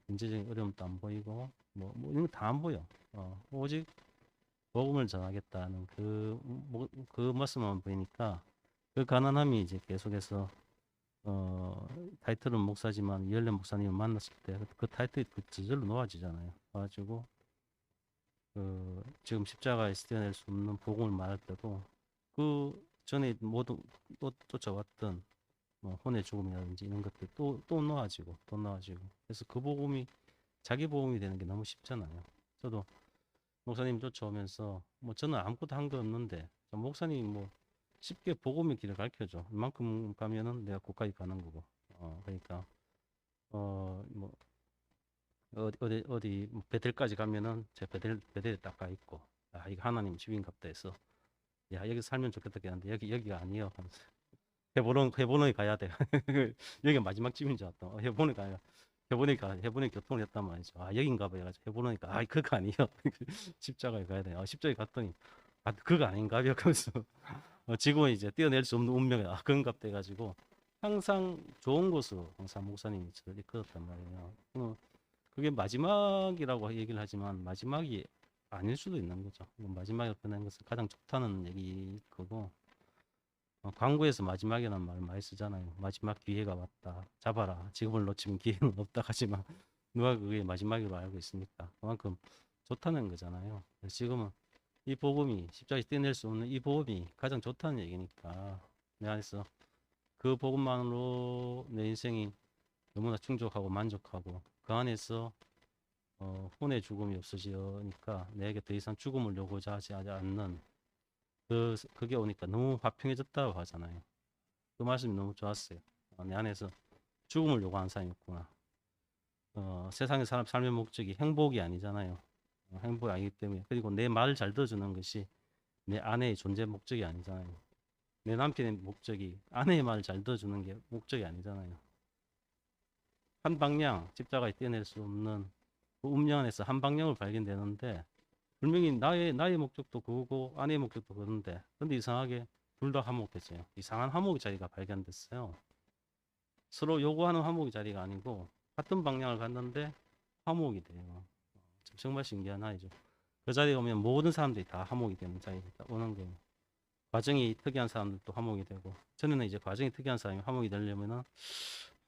경제적인 어려움도 안 보이고 뭐 이런 거 다 안 보여. 오직 복음을 전하겠다는 그 모습만 보이니까 그 가난함이 이제 계속해서 타이틀은 목사지만 이열래 목사님을 만났을 때 그 타이틀이 저절로 놓아지잖아요. 그래가지고 지금 십자가에서 떼어낼 수 없는 복음을 말할 때도 그 전에 모두 또 쫓아왔던 뭐 혼의 죽음이라든지 이런 것들 또 놓아지고 그래서 그 복음이 자기 복음이 되는 게 너무 쉽잖아요. 저도 목사님 쫓아오면서 뭐 저는 아무것도 한 거 없는데 목사님 뭐 쉽게 복음의 길을 가르쳐줘. 이만큼 가면은 내가 거기까지 가는 거고. 그러니까 뭐 어디 뭐 베델까지 가면은 제 베델에 딱 가 있고, 이거 하나님 집인갑다 해서 야 여기 살면 좋겠다 했는데 여기가 아니에요 하면서 헤브론에 가야 돼. 여기가 마지막 집인 줄 알았다. 헤브론에 교통을 했단 말이죠. 여긴가 봐요. 헤브론에 가. 그거 아니에요. 십자가에 가야 돼. 십자가에 갔더니 그거 아닌가 봐요 하면서 지금은 이제 떼어낼 수 없는 운명에 그런갑다 해가지고 항상 좋은 곳으로 항상 목사님이 저를 이끌었단 말이에요. 그게 마지막이라고 얘기를 하지만 마지막이 아닐 수도 있는 거죠. 마지막에 끝난 것은 가장 좋다는 얘기 거고, 광고에서 마지막이라는 말 많이 쓰잖아요. 마지막 기회가 왔다. 잡아라. 지금을 놓치면 기회는 없다 하지만 누가 그게 마지막으로 알고 있습니까? 그만큼 좋다는 거잖아요. 지금은 이 복음이 십자가에서 떼낼 수 없는 이 복음이 가장 좋다는 얘기니까 내 안에서 그 복음만으로 내 인생이 너무나 충족하고 만족하고 그 안에서 혼의 죽음이 없어지니까 내게 더 이상 죽음을 요구하지 않는 그게 오니까 너무 화평해졌다고 하잖아요. 그 말씀이 너무 좋았어요. 내 안에서 죽음을 요구하는 사람이 없구나. 세상의 삶의 목적이 행복이 아니잖아요. 행복이 아니기 때문에 그리고 내 말을 잘 들어주는 것이 내 아내의 존재 목적이 아니잖아요. 내 남편의 목적이 아내의 말을 잘 들어주는 게 목적이 아니잖아요. 한 방향, 십자가에 떼낼 수 없는 그 운명 안에서 한 방향을 발견되는데 분명히 나의 목적도 그거고 아내의 목적도 그런데 근데 이상하게 둘 다 화목해져요. 이상한 화목의 자리가 발견됐어요. 서로 요구하는 화목의 자리가 아니고 같은 방향을 갔는데 화목이 돼요. 정말 신기한 아이죠. 그 자리에 오면 모든 사람들이 다 화목이 되는 자리가 오는 거예요. 과정이 특이한 사람들도 화목이 되고 저는 이제 과정이 특이한 사람이 화목이 되려면은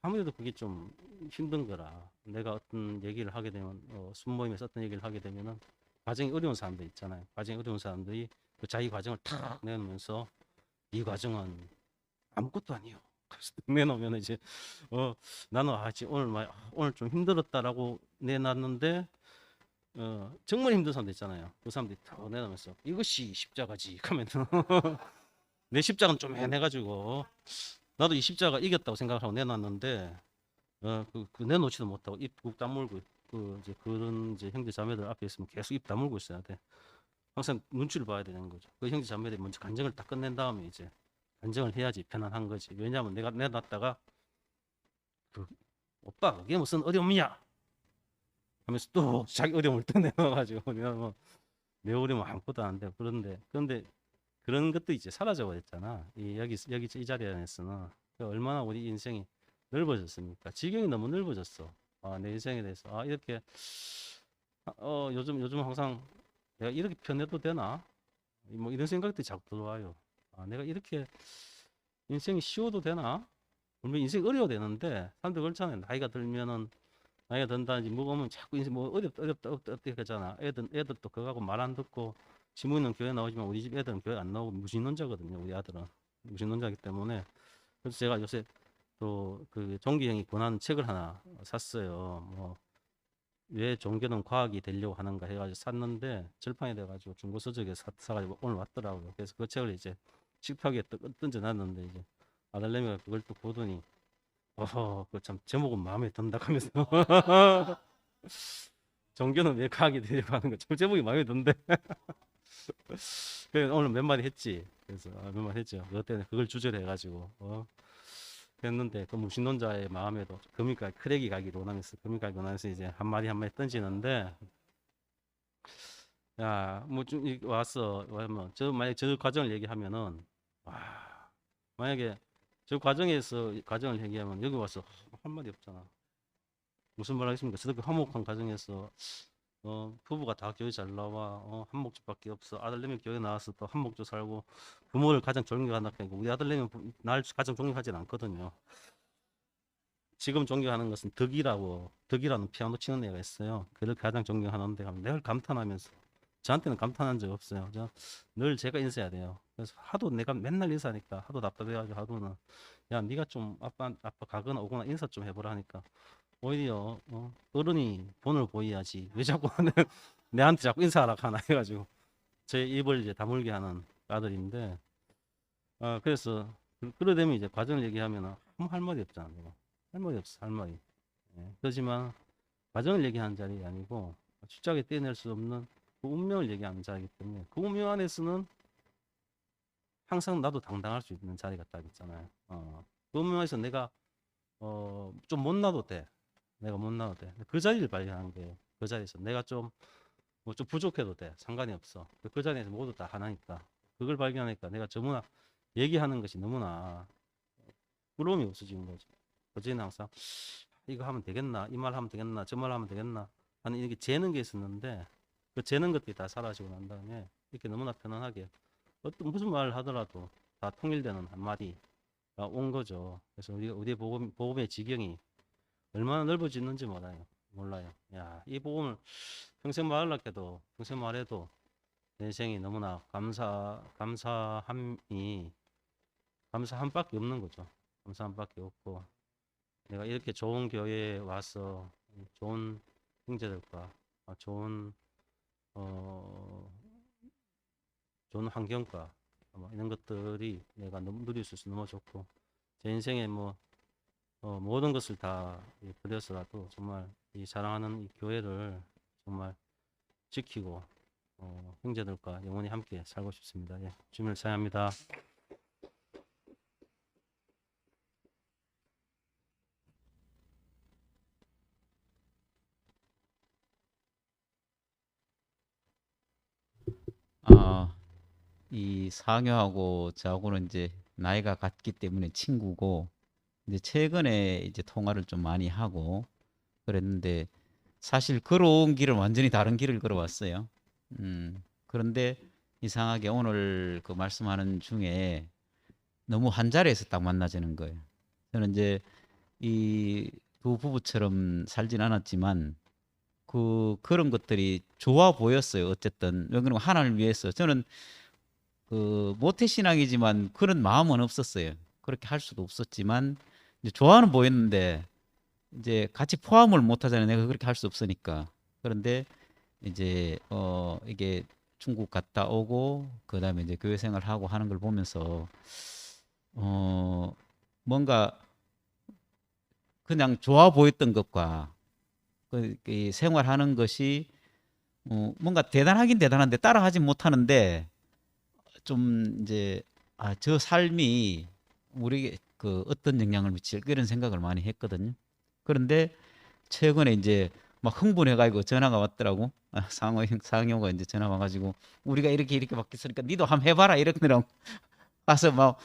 아무래도 그게 좀 힘든 거라 내가 어떤 얘기를 하게 되면 순모임에서 어떤 얘기를 하게 되면은 과정이 어려운 사람들 있잖아요. 과정이 어려운 사람들이 그 자기 과정을 탁 내놓으면서 이 과정은 아무것도 아니에요. 그래서 내놓으면 이제 나는 지금 오늘 좀 힘들었다라고 내놨는데 정말 힘든 사람들 있잖아요. 그 사람들이 다 내놓으면서 이것이 십자가지 하면 내 십자가는 좀 해내가지고 나도 이 십자가 이겼다고 생각하고 내놨는데 그 내놓지도 못하고 입 꾹 다물고 이제 그런 이제 형제 자매들 앞에 있으면 계속 입 다물고 있어야 돼. 항상 눈치를 봐야 되는 거죠. 그 형제 자매들이 먼저 간증을 딱 끝낸 다음에 이제 간증을 해야지 편안한 거지. 왜냐하면 내가 내놨다가 그 오빠 그게 무슨 어려움이냐 하면서 또 자기 어려움을 또 내놔가지고 내가 내 어려움 아무것도 안 돼. 그런데 그런 것도 이제 사라져 버렸잖아. 여기 이 자리에서는 얼마나 우리 인생이 넓어졌습니까? 지경이 너무 넓어졌어. 내 인생에 대해서 이렇게 요즘 항상 내가 이렇게 편해도 되나? 뭐 이런 생각들이 자꾸 들어와요. 내가 이렇게 인생이 쉬워도 되나? 물론 인생이 어려워야 되는데 사람들 그렇잖아요. 나이가 든다든지 뭐가 오면 자꾸 인생 뭐 어렵다 어떻게 하잖아. 애들도 그거하고 말 안 듣고 지문은 교회 나오지만 우리 집 애들은 교회 안 나오고 무신론자거든요. 우리 아들은 무신론자이기 때문에 그래서 제가 요새 또 그 종기형이 권하는 책을 하나 샀어요. 뭐 왜 종교는 과학이 되려고 하는가 해가지고 샀는데 절판이 돼가지고 중고 서적에 사가지고 오늘 왔더라고요. 그래서 그 책을 이제 식탁 위에 던져놨는데 이제 아들내미가 그걸 또 보더니 그 참 제목은 마음에 든다 하면서 종교는 왜 과학이 되려고 하는 거 참 제목이 마음에 든대. 그래서 오늘 몇 마디 했지. 그래서 몇 마디 했죠. 그것 때문에 그걸 주제로 해가지고 했는데 그 무신론자의 마음에도 금이가 크랙이 가기를 원하면서 금이가 원하면서 이제 한마디 던지는데 야뭐 왔어 뭐 만약 저 과정을 얘기하면은 만약에 저 과정을 얘기하면 여기 와서 한마디 없잖아. 무슨 말 하겠습니까? 저렇게 화목한 과정에서 부부가 다 교회 잘 나와 한 목적밖에 없어. 아들내미 교회 나와서 또 한 목적 살고 부모를 가장 존경한다. 우리 아들내미 날 가장 존경하진 않거든요. 지금 존경하는 것은 덕이라는 피아노 치는 애가 있어요. 그를 가장 존경하는데 늘 감탄하면서 저한테는 감탄한 적 없어요. 늘 제가 인사해야 돼요. 그래서 하도 내가 맨날 인사하니까 하도 답답해가지고 하도는 야 네가 좀 아빠 가거나 오거나 인사 좀 해보라 하니까 오히려 어른이 본을 보여야지 왜 자꾸 내한테 자꾸 인사하라 하나 해가지고 제 입을 이제 다물게 하는 아들인데 그래서 그러되면 이제 과정을 얘기하면 할 말이 없잖아. 내가. 할 말이 없어 할 말이. 그렇지만 과정을 얘기하는 자리가 아니고 숫자에 떼낼 수 없는 그 운명을 얘기하는 자리이기 때문에 그 운명 안에서는 항상 나도 당당할 수 있는 자리가 딱 있잖아요. 그 운명에서 내가 좀 못 나도 돼. 내가 못 나도 돼. 그 자리를 발견하는 거예요. 그 자리에서 내가 좀 부족해도 돼. 상관이 없어. 그 자리에서 모두 다 하나니까. 그걸 발견하니까 내가 너무나 얘기하는 것이 너무나 부러움이 없어지는 거죠. 그전에는 항상 이거 하면 되겠나, 이 말 하면 되겠나, 저 말 하면 되겠나 하는 이렇게 재는 게 있었는데 그 재는 것들이 다 사라지고 난 다음에 이렇게 너무나 편안하게 무슨 말을 하더라도 다 통일되는 한마디가 온 거죠. 그래서 우리 복음의 지경이 얼마나 넓어지는지 몰라요. 야, 이 복음을 평생 말하려고 평생 말해도 내 인생이 너무나 감사함밖에 없는 거죠. 감사함밖에 없고 내가 이렇게 좋은 교회에 와서 좋은 형제들과 좋은 좋은 환경과 이런 것들이 내가 너무 누릴 수 있어서 너무 좋고 제 인생에 모든 것을 다 버려서라도 정말 이 사랑하는 이 교회를 정말 지키고 형제들과 영원히 함께 살고 싶습니다. 예, 주님을 사랑합니다. 아, 이 상효하고 저하고는 이제 나이가 같기 때문에 친구고 이제 최근에 이제 통화를 좀 많이 하고 그랬는데 사실 걸어온 길은 완전히 다른 길을 걸어왔어요. 그런데 이상하게 오늘 그 말씀하는 중에 너무 한 자리에서 딱 만나지는 거예요. 저는 이제 이 두 부부처럼 살진 않았지만 그런 것들이 좋아 보였어요. 어쨌든 왜냐면 하나님을 위해서 저는 그 모태 신앙이지만 그런 마음은 없었어요. 그렇게 할 수도 없었지만 이제 좋아는 보였는데 이제 같이 포함을 못 하잖아요. 내가 그렇게 할 수 없으니까. 그런데 이제 이게 중국 갔다 오고 그다음에 이제 교회 생활하고 하는 걸 보면서 뭔가 그냥 좋아 보였던 것과 이 생활하는 것이 뭔가 대단하긴 대단한데 따라하지 못하는데 좀 이제 저 삶이 우리에게 그 어떤 영향을 미칠까 이런 생각을 많이 했거든요. 그런데 최근에 이제 막 흥분해가지고 전화가 왔더라고. 상호가 이제 전화 와가지고 우리가 이렇게 바뀌었으니까 니도 한번 해봐라 이러더라고. 가서 막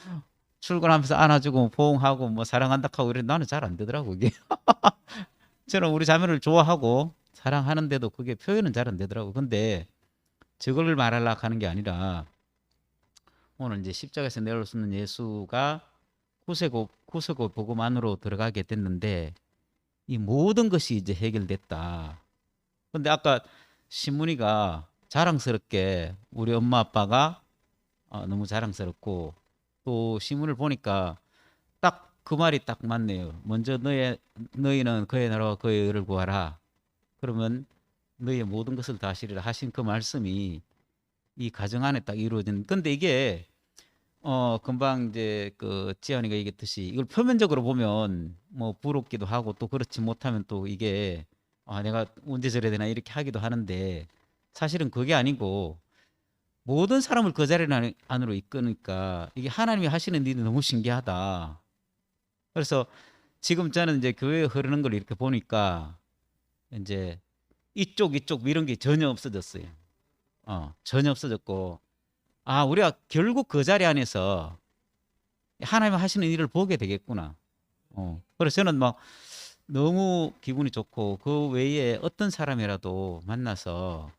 출근하면서 안아주고 포옹하고 뭐 사랑한다 하고 이래 나는 잘 안 되더라고 이게. 저는 우리 자매를 좋아하고 사랑하는데도 그게 표현은 잘 안 되더라고. 근데 저걸 말하려고 하는 게 아니라 오늘 이제 십자가에서 내려올 수 있는 예수가 구세고 복음 안으로 들어가게 됐는데 이 모든 것이 이제 해결됐다. 근데 아까 신문이가 자랑스럽게 우리 엄마 아빠가 너무 자랑스럽고 또 신문을 보니까 딱 그 말이 딱 맞네요. 먼저 너희는 그의 나라와 그의 의를 구하라. 그러면 너희의 모든 것을 다 하시리라 하신 그 말씀이 이 가정 안에 딱 이루어진. 근데 이게 금방 이제 그 지연이가 얘기했듯이 이걸 표면적으로 보면 뭐 부럽기도 하고 또 그렇지 못하면 또 이게 내가 언제 저래야 되나 이렇게 하기도 하는데 사실은 그게 아니고 모든 사람을 그 자리 안으로 이끄니까 이게 하나님이 하시는 일이 너무 신기하다. 그래서 지금 저는 이제 교회에 흐르는 걸 이렇게 보니까 이제 이쪽 이런 게 전혀 없어졌어요. 전혀 없어졌고 우리가 결국 그 자리 안에서 하나님 하시는 일을 보게 되겠구나. 그래서 저는 막 너무 기분이 좋고 그 외에 어떤 사람이라도 만나서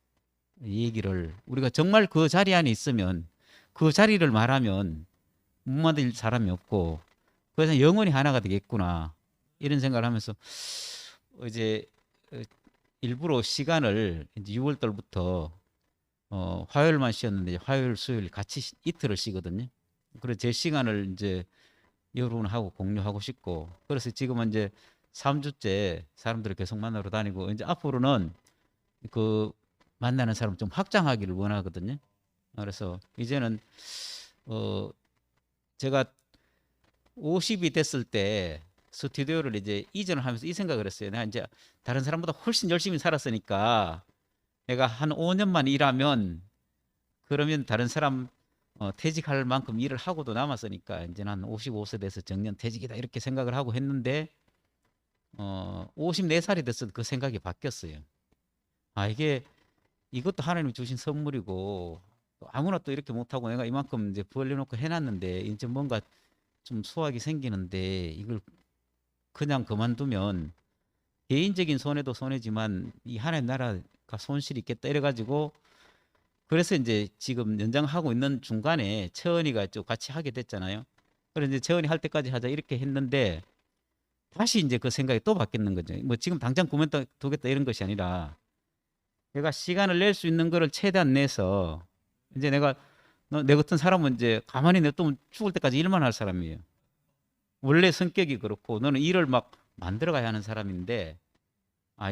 이 얘기를 우리가 정말 그 자리 안에 있으면 그 자리를 말하면 못 만들 사람이 없고 그래서 영원히 하나가 되겠구나 이런 생각을 하면서 이제 일부러 시간을 이제 6월달부터 화요일만 쉬었는데 화요일 수요일 같이 이틀을 쉬거든요. 그래서 제 시간을 이제 여러분하고 공유하고 싶고 그래서 지금은 이제 3주째 사람들을 계속 만나러 다니고 이제 앞으로는 그 만나는 사람 좀 확장하기를 원하거든요. 그래서 이제는 제가 50이 됐을 때 스튜디오를 이제 이전을 하면서 이 생각을 했어요. 내가 이제 다른 사람보다 훨씬 열심히 살았으니까 내가 한 5년만 일하면 그러면 다른 사람 퇴직할 만큼 일을 하고도 남았으니까 이제 한 55세 돼서 정년 퇴직이다 이렇게 생각을 하고 했는데 54살이 됐을 때 그 생각이 바뀌었어요. 이게 이것도 하나님이 주신 선물이고 또 아무나 또 이렇게 못하고 내가 이만큼 이제 벌려놓고 해놨는데 이제 뭔가 좀 수확이 생기는데 이걸 그냥 그만두면 개인적인 손해도 손해지만 이 하나님 나라가 손실이 있겠다 이래가지고 그래서 이제 지금 연장하고 있는 중간에 채원이가 좀 같이 하게 됐잖아요. 그래서 이제 채원이 할 때까지 하자 이렇게 했는데 다시 이제 그 생각이 또 바뀌는 거죠. 뭐 지금 당장 그만두겠다 이런 것이 아니라 내가 시간을 낼 수 있는 거를 최대한 내서 이제 내 같은 사람은 이제 가만히 냅두면 죽을 때까지 일만 할 사람이에요. 원래 성격이 그렇고 너는 일을 막 만들어 가야 하는 사람인데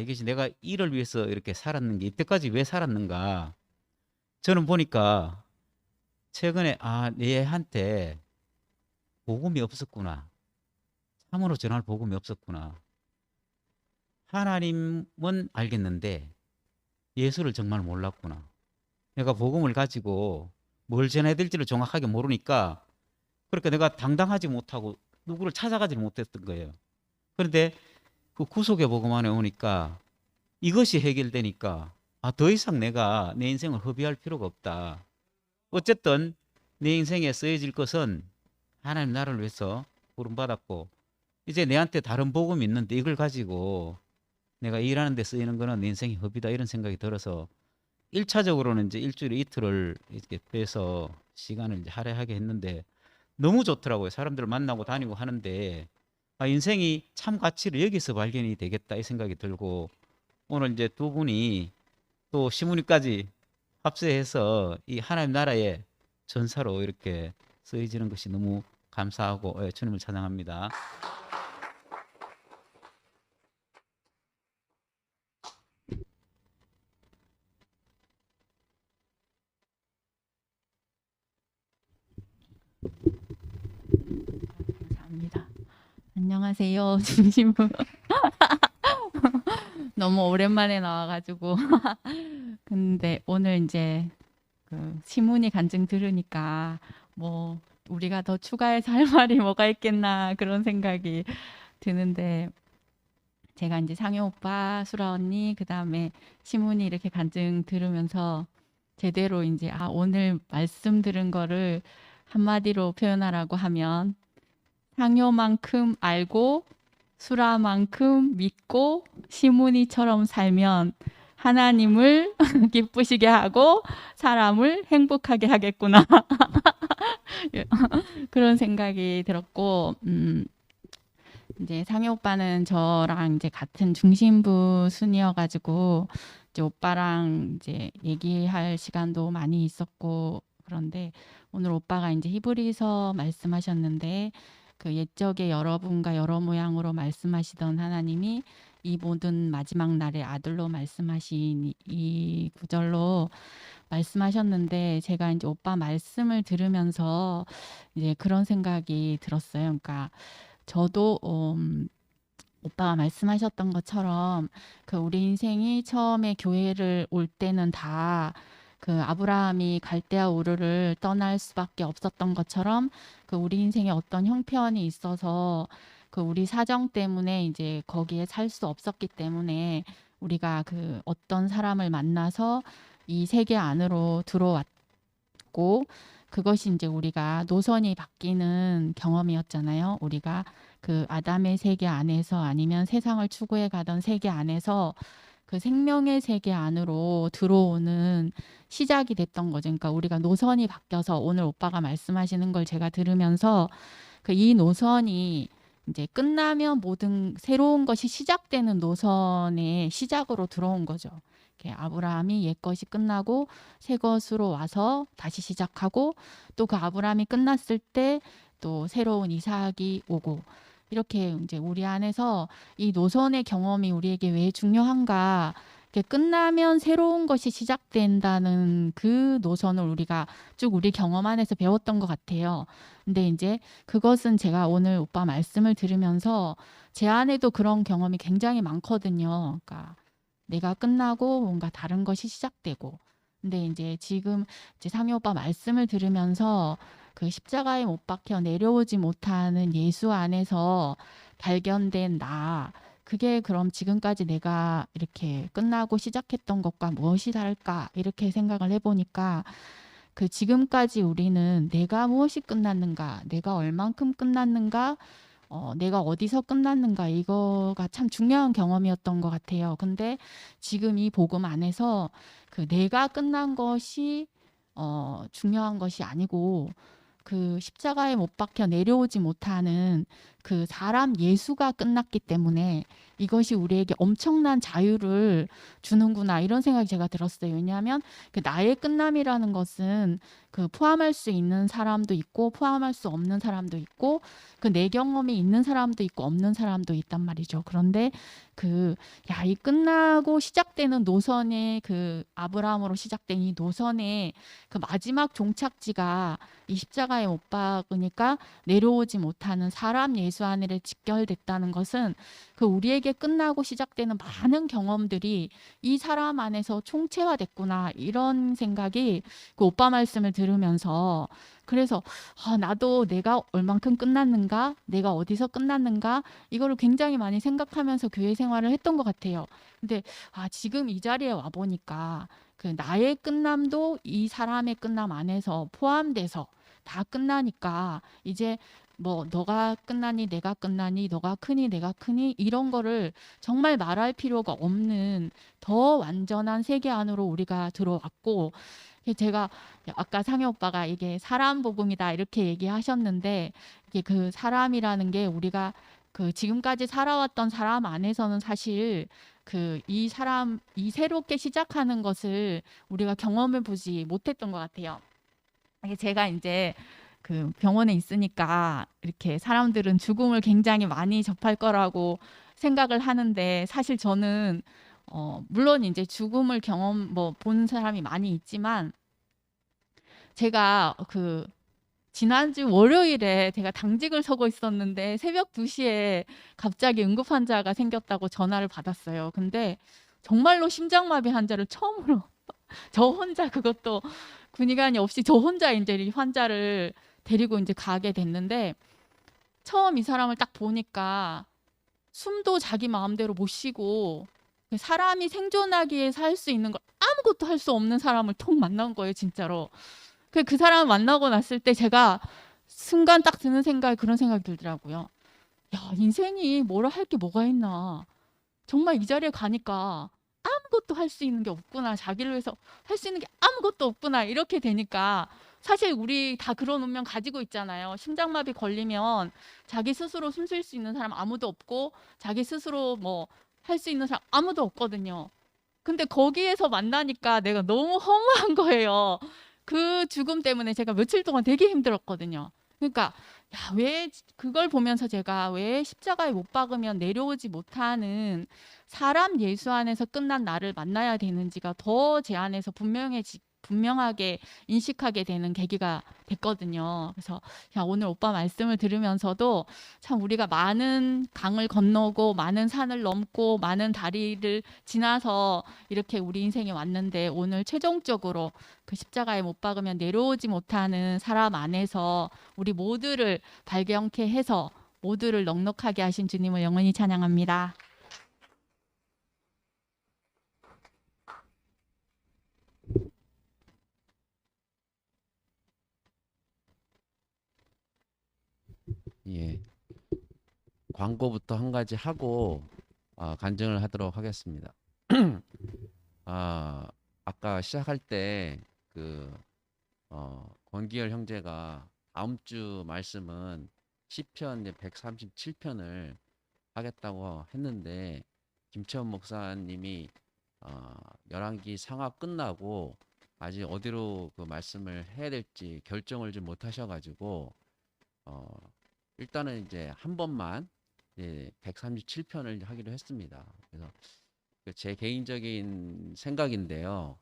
이것이 내가 일을 위해서 이렇게 살았는 게 이때까지 왜 살았는가 저는 보니까 최근에 얘한테 복음이 없었구나. 참으로 전할 복음이 없었구나. 하나님은 알겠는데 예수를 정말 몰랐구나. 내가 복음을 가지고 뭘 전해야 될지를 정확하게 모르니까 그러니까 내가 당당하지 못하고 누구를 찾아가지 못했던 거예요. 그런데 그 구속의 복음 안에 오니까 이것이 해결되니까 더 이상 내가 내 인생을 허비할 필요가 없다. 어쨌든 내 인생에 쓰여질 것은 하나님 나라를 위해서 부름받았고 이제 내한테 다른 복음이 있는데 이걸 가지고 내가 일하는 데 쓰이는 거는 내 인생이 허비다 이런 생각이 들어서 1차적으로는 이제 일주일에 이틀을 이렇게 빼서 시간을 이제 할애하게 했는데 너무 좋더라고요. 사람들을 만나고 다니고 하는데 인생이 참 가치를 여기서 발견이 되겠다 이 생각이 들고 오늘 이제 두 분이 또 시무니까지 합세해서 이 하나님 나라의 전사로 이렇게 쓰여지는 것이 너무 감사하고 주님을 찬양합니다. 감사합니다. 안녕하세요, 진심으로. 너무 오랜만에 나와가지고. 근데 오늘 이제 그 시문이 간증 들으니까 뭐 우리가 더 추가해서 할 말이 뭐가 있겠나 그런 생각이 드는데 제가 이제 상효 오빠, 수라 언니, 그 다음에 시문이 이렇게 간증 들으면서 제대로 이제 오늘 말씀 들은 거를 한마디로 표현하라고 하면 상효만큼 알고 수라만큼 믿고 시문이처럼 살면 하나님을 기쁘시게 하고 사람을 행복하게 하겠구나. 그런 생각이 들었고, 이제 상효 오빠는 저랑 이제 같은 중심부 순이어가지고 이제 오빠랑 이제 얘기할 시간도 많이 있었고 그런데 오늘 오빠가 이제 히브리서 말씀하셨는데 그 옛적에 여러분과 여러 모양으로 말씀하시던 하나님이 이 모든 마지막 날의 아들로 말씀하신 이 구절로 말씀하셨는데 제가 이제 오빠 말씀을 들으면서 이제 그런 생각이 들었어요. 그러니까 저도 오빠가 말씀하셨던 것처럼 그 우리 인생이 처음에 교회를 올 때는 다 그 아브라함이 갈대아 우르를 떠날 수밖에 없었던 것처럼 그 우리 인생에 어떤 형편이 있어서 그 우리 사정 때문에 이제 거기에 살 수 없었기 때문에 우리가 그 어떤 사람을 만나서 이 세계 안으로 들어왔고 그것이 이제 우리가 노선이 바뀌는 경험이었잖아요. 우리가 그 아담의 세계 안에서 아니면 세상을 추구해 가던 세계 안에서 그 생명의 세계 안으로 들어오는 시작이 됐던 거죠. 그러니까 우리가 노선이 바뀌어서 오늘 오빠가 말씀하시는 걸 제가 들으면서 그 이 노선이 이제 끝나면 모든 새로운 것이 시작되는 노선의 시작으로 들어온 거죠. 아브라함이 옛 것이 끝나고 새 것으로 와서 다시 시작하고 또 그 아브라함이 끝났을 때 또 새로운 이삭이 오고 이렇게 이제 우리 안에서 이 노선의 경험이 우리에게 왜 중요한가? 끝나면 새로운 것이 시작된다는 그 노선을 우리가 쭉 우리 경험 안에서 배웠던 것 같아요. 근데 이제 그것은 제가 오늘 오빠 말씀을 들으면서 제 안에도 그런 경험이 굉장히 많거든요. 그러니까 내가 끝나고 뭔가 다른 것이 시작되고. 근데 이제 지금 이제 상효 오빠 말씀을 들으면서 그 십자가에 못 박혀 내려오지 못하는 예수 안에서 발견된 나, 그게 그럼 지금까지 내가 이렇게 끝나고 시작했던 것과 무엇이 다를까 이렇게 생각을 해보니까 그 지금까지 우리는 내가 무엇이 끝났는가, 내가 얼만큼 끝났는가, 내가 어디서 끝났는가 이거가 참 중요한 경험이었던 것 같아요. 근데 지금 이 복음 안에서 그 내가 끝난 것이 중요한 것이 아니고 그 십자가에 못 박혀 내려오지 못하는 그 사람 예수가 끝났기 때문에 이것이 우리에게 엄청난 자유를 주는구나 이런 생각이 제가 들었어요. 왜냐하면 그 나의 끝남이라는 것은 그 포함할 수 있는 사람도 있고 포함할 수 없는 사람도 있고 그 내 경험이 있는 사람도 있고 없는 사람도 있단 말이죠. 그런데 이 끝나고 시작되는 노선의 그 아브라함으로 시작된 이 노선의 그 마지막 종착지가 이 십자가에 못 박으니까 내려오지 못하는 사람 예수 예수 안에 직결됐다는 것은 그 우리에게 끝나고 시작되는 많은 경험들이 이 사람 안에서 총체화됐구나 이런 생각이 그 오빠 말씀을 들으면서 그래서 나도 내가 얼만큼 끝났는가 내가 어디서 끝났는가 이거를 굉장히 많이 생각하면서 교회 생활을 했던 것 같아요. 근데 지금 이 자리에 와 보니까 그 나의 끝남도 이 사람의 끝남 안에서 포함돼서 다 끝나니까 이제 뭐 너가 끝나니 내가 끝나니 너가 크니 내가 크니 이런 거를 정말 말할 필요가 없는 더 완전한 세계 안으로 우리가 들어왔고 제가 아까 상해 오빠가 이게 사람 복음이다 이렇게 얘기하셨는데 이게 그 사람이라는 게 우리가 그 지금까지 살아왔던 사람 안에서는 사실 그 이 사람 이 새롭게 시작하는 것을 우리가 경험해 보지 못했던 것 같아요. 이게 제가 이제 그 병원에 있으니까 이렇게 사람들은 죽음을 굉장히 많이 접할 거라고 생각을 하는데 사실 저는 물론 이제 죽음을 경험 본 사람이 많이 있지만 제가 그 지난주 월요일에 제가 당직을 서고 있었는데 새벽 2시에 갑자기 응급 환자가 생겼다고 전화를 받았어요. 근데 정말로 심장마비 환자를 처음으로 저 혼자 그것도 군의관이 없이 저 혼자 이제 이 환자를 데리고 이제 가게 됐는데 처음 이 사람을 딱 보니까 숨도 자기 마음대로 못 쉬고 사람이 생존하기 위해서 할 수 있는 걸 아무것도 할 수 없는 사람을 톡 만난 거예요, 진짜로. 그 사람 만나고 났을 때 제가 순간 딱 드는 생각이 그런 생각이 들더라고요. 야, 인생이 뭐라 할 게 뭐가 있나. 정말 이 자리에 가니까 아무것도 할 수 있는 게 없구나. 자기를 위해서 할 수 있는 게 아무것도 없구나. 이렇게 되니까 사실 우리 다 그런 운명 가지고 있잖아요. 심장마비 걸리면 자기 스스로 숨 쉴 수 있는 사람 아무도 없고 자기 스스로 뭐 할 수 있는 사람 아무도 없거든요. 근데 거기에서 만나니까 내가 너무 허무한 거예요. 그 죽음 때문에 제가 며칠 동안 되게 힘들었거든요. 그러니까 왜 그걸 보면서 제가 왜 십자가에 못 박으면 내려오지 못하는 사람 예수 안에서 끝난 나를 만나야 되는지가 더 제 안에서 분명하게 인식하게 되는 계기가 됐거든요. 그래서 오늘 오빠 말씀을 들으면서도 참 우리가 많은 강을 건너고 많은 산을 넘고 많은 다리를 지나서 이렇게 우리 인생에 왔는데 오늘 최종적으로 그 십자가에 못 박으면 내려오지 못하는 사람 안에서 우리 모두를 발견케 해서 모두를 넉넉하게 하신 주님을 영원히 찬양합니다. 예, 광고부터 한 가지 하고 간증을 하도록 하겠습니다. 아까 시작할 때 권기열 형제가 다음 주 말씀은 시편 137편을 하겠다고 했는데 김채원 목사님이 열왕기 상하 끝나고 아직 어디로 그 말씀을 해야 될지 결정을 좀 못 하셔가지고 일단은 이제 한 번만 137편을 하기로 했습니다. 그래서 제 개인적인 생각인데요.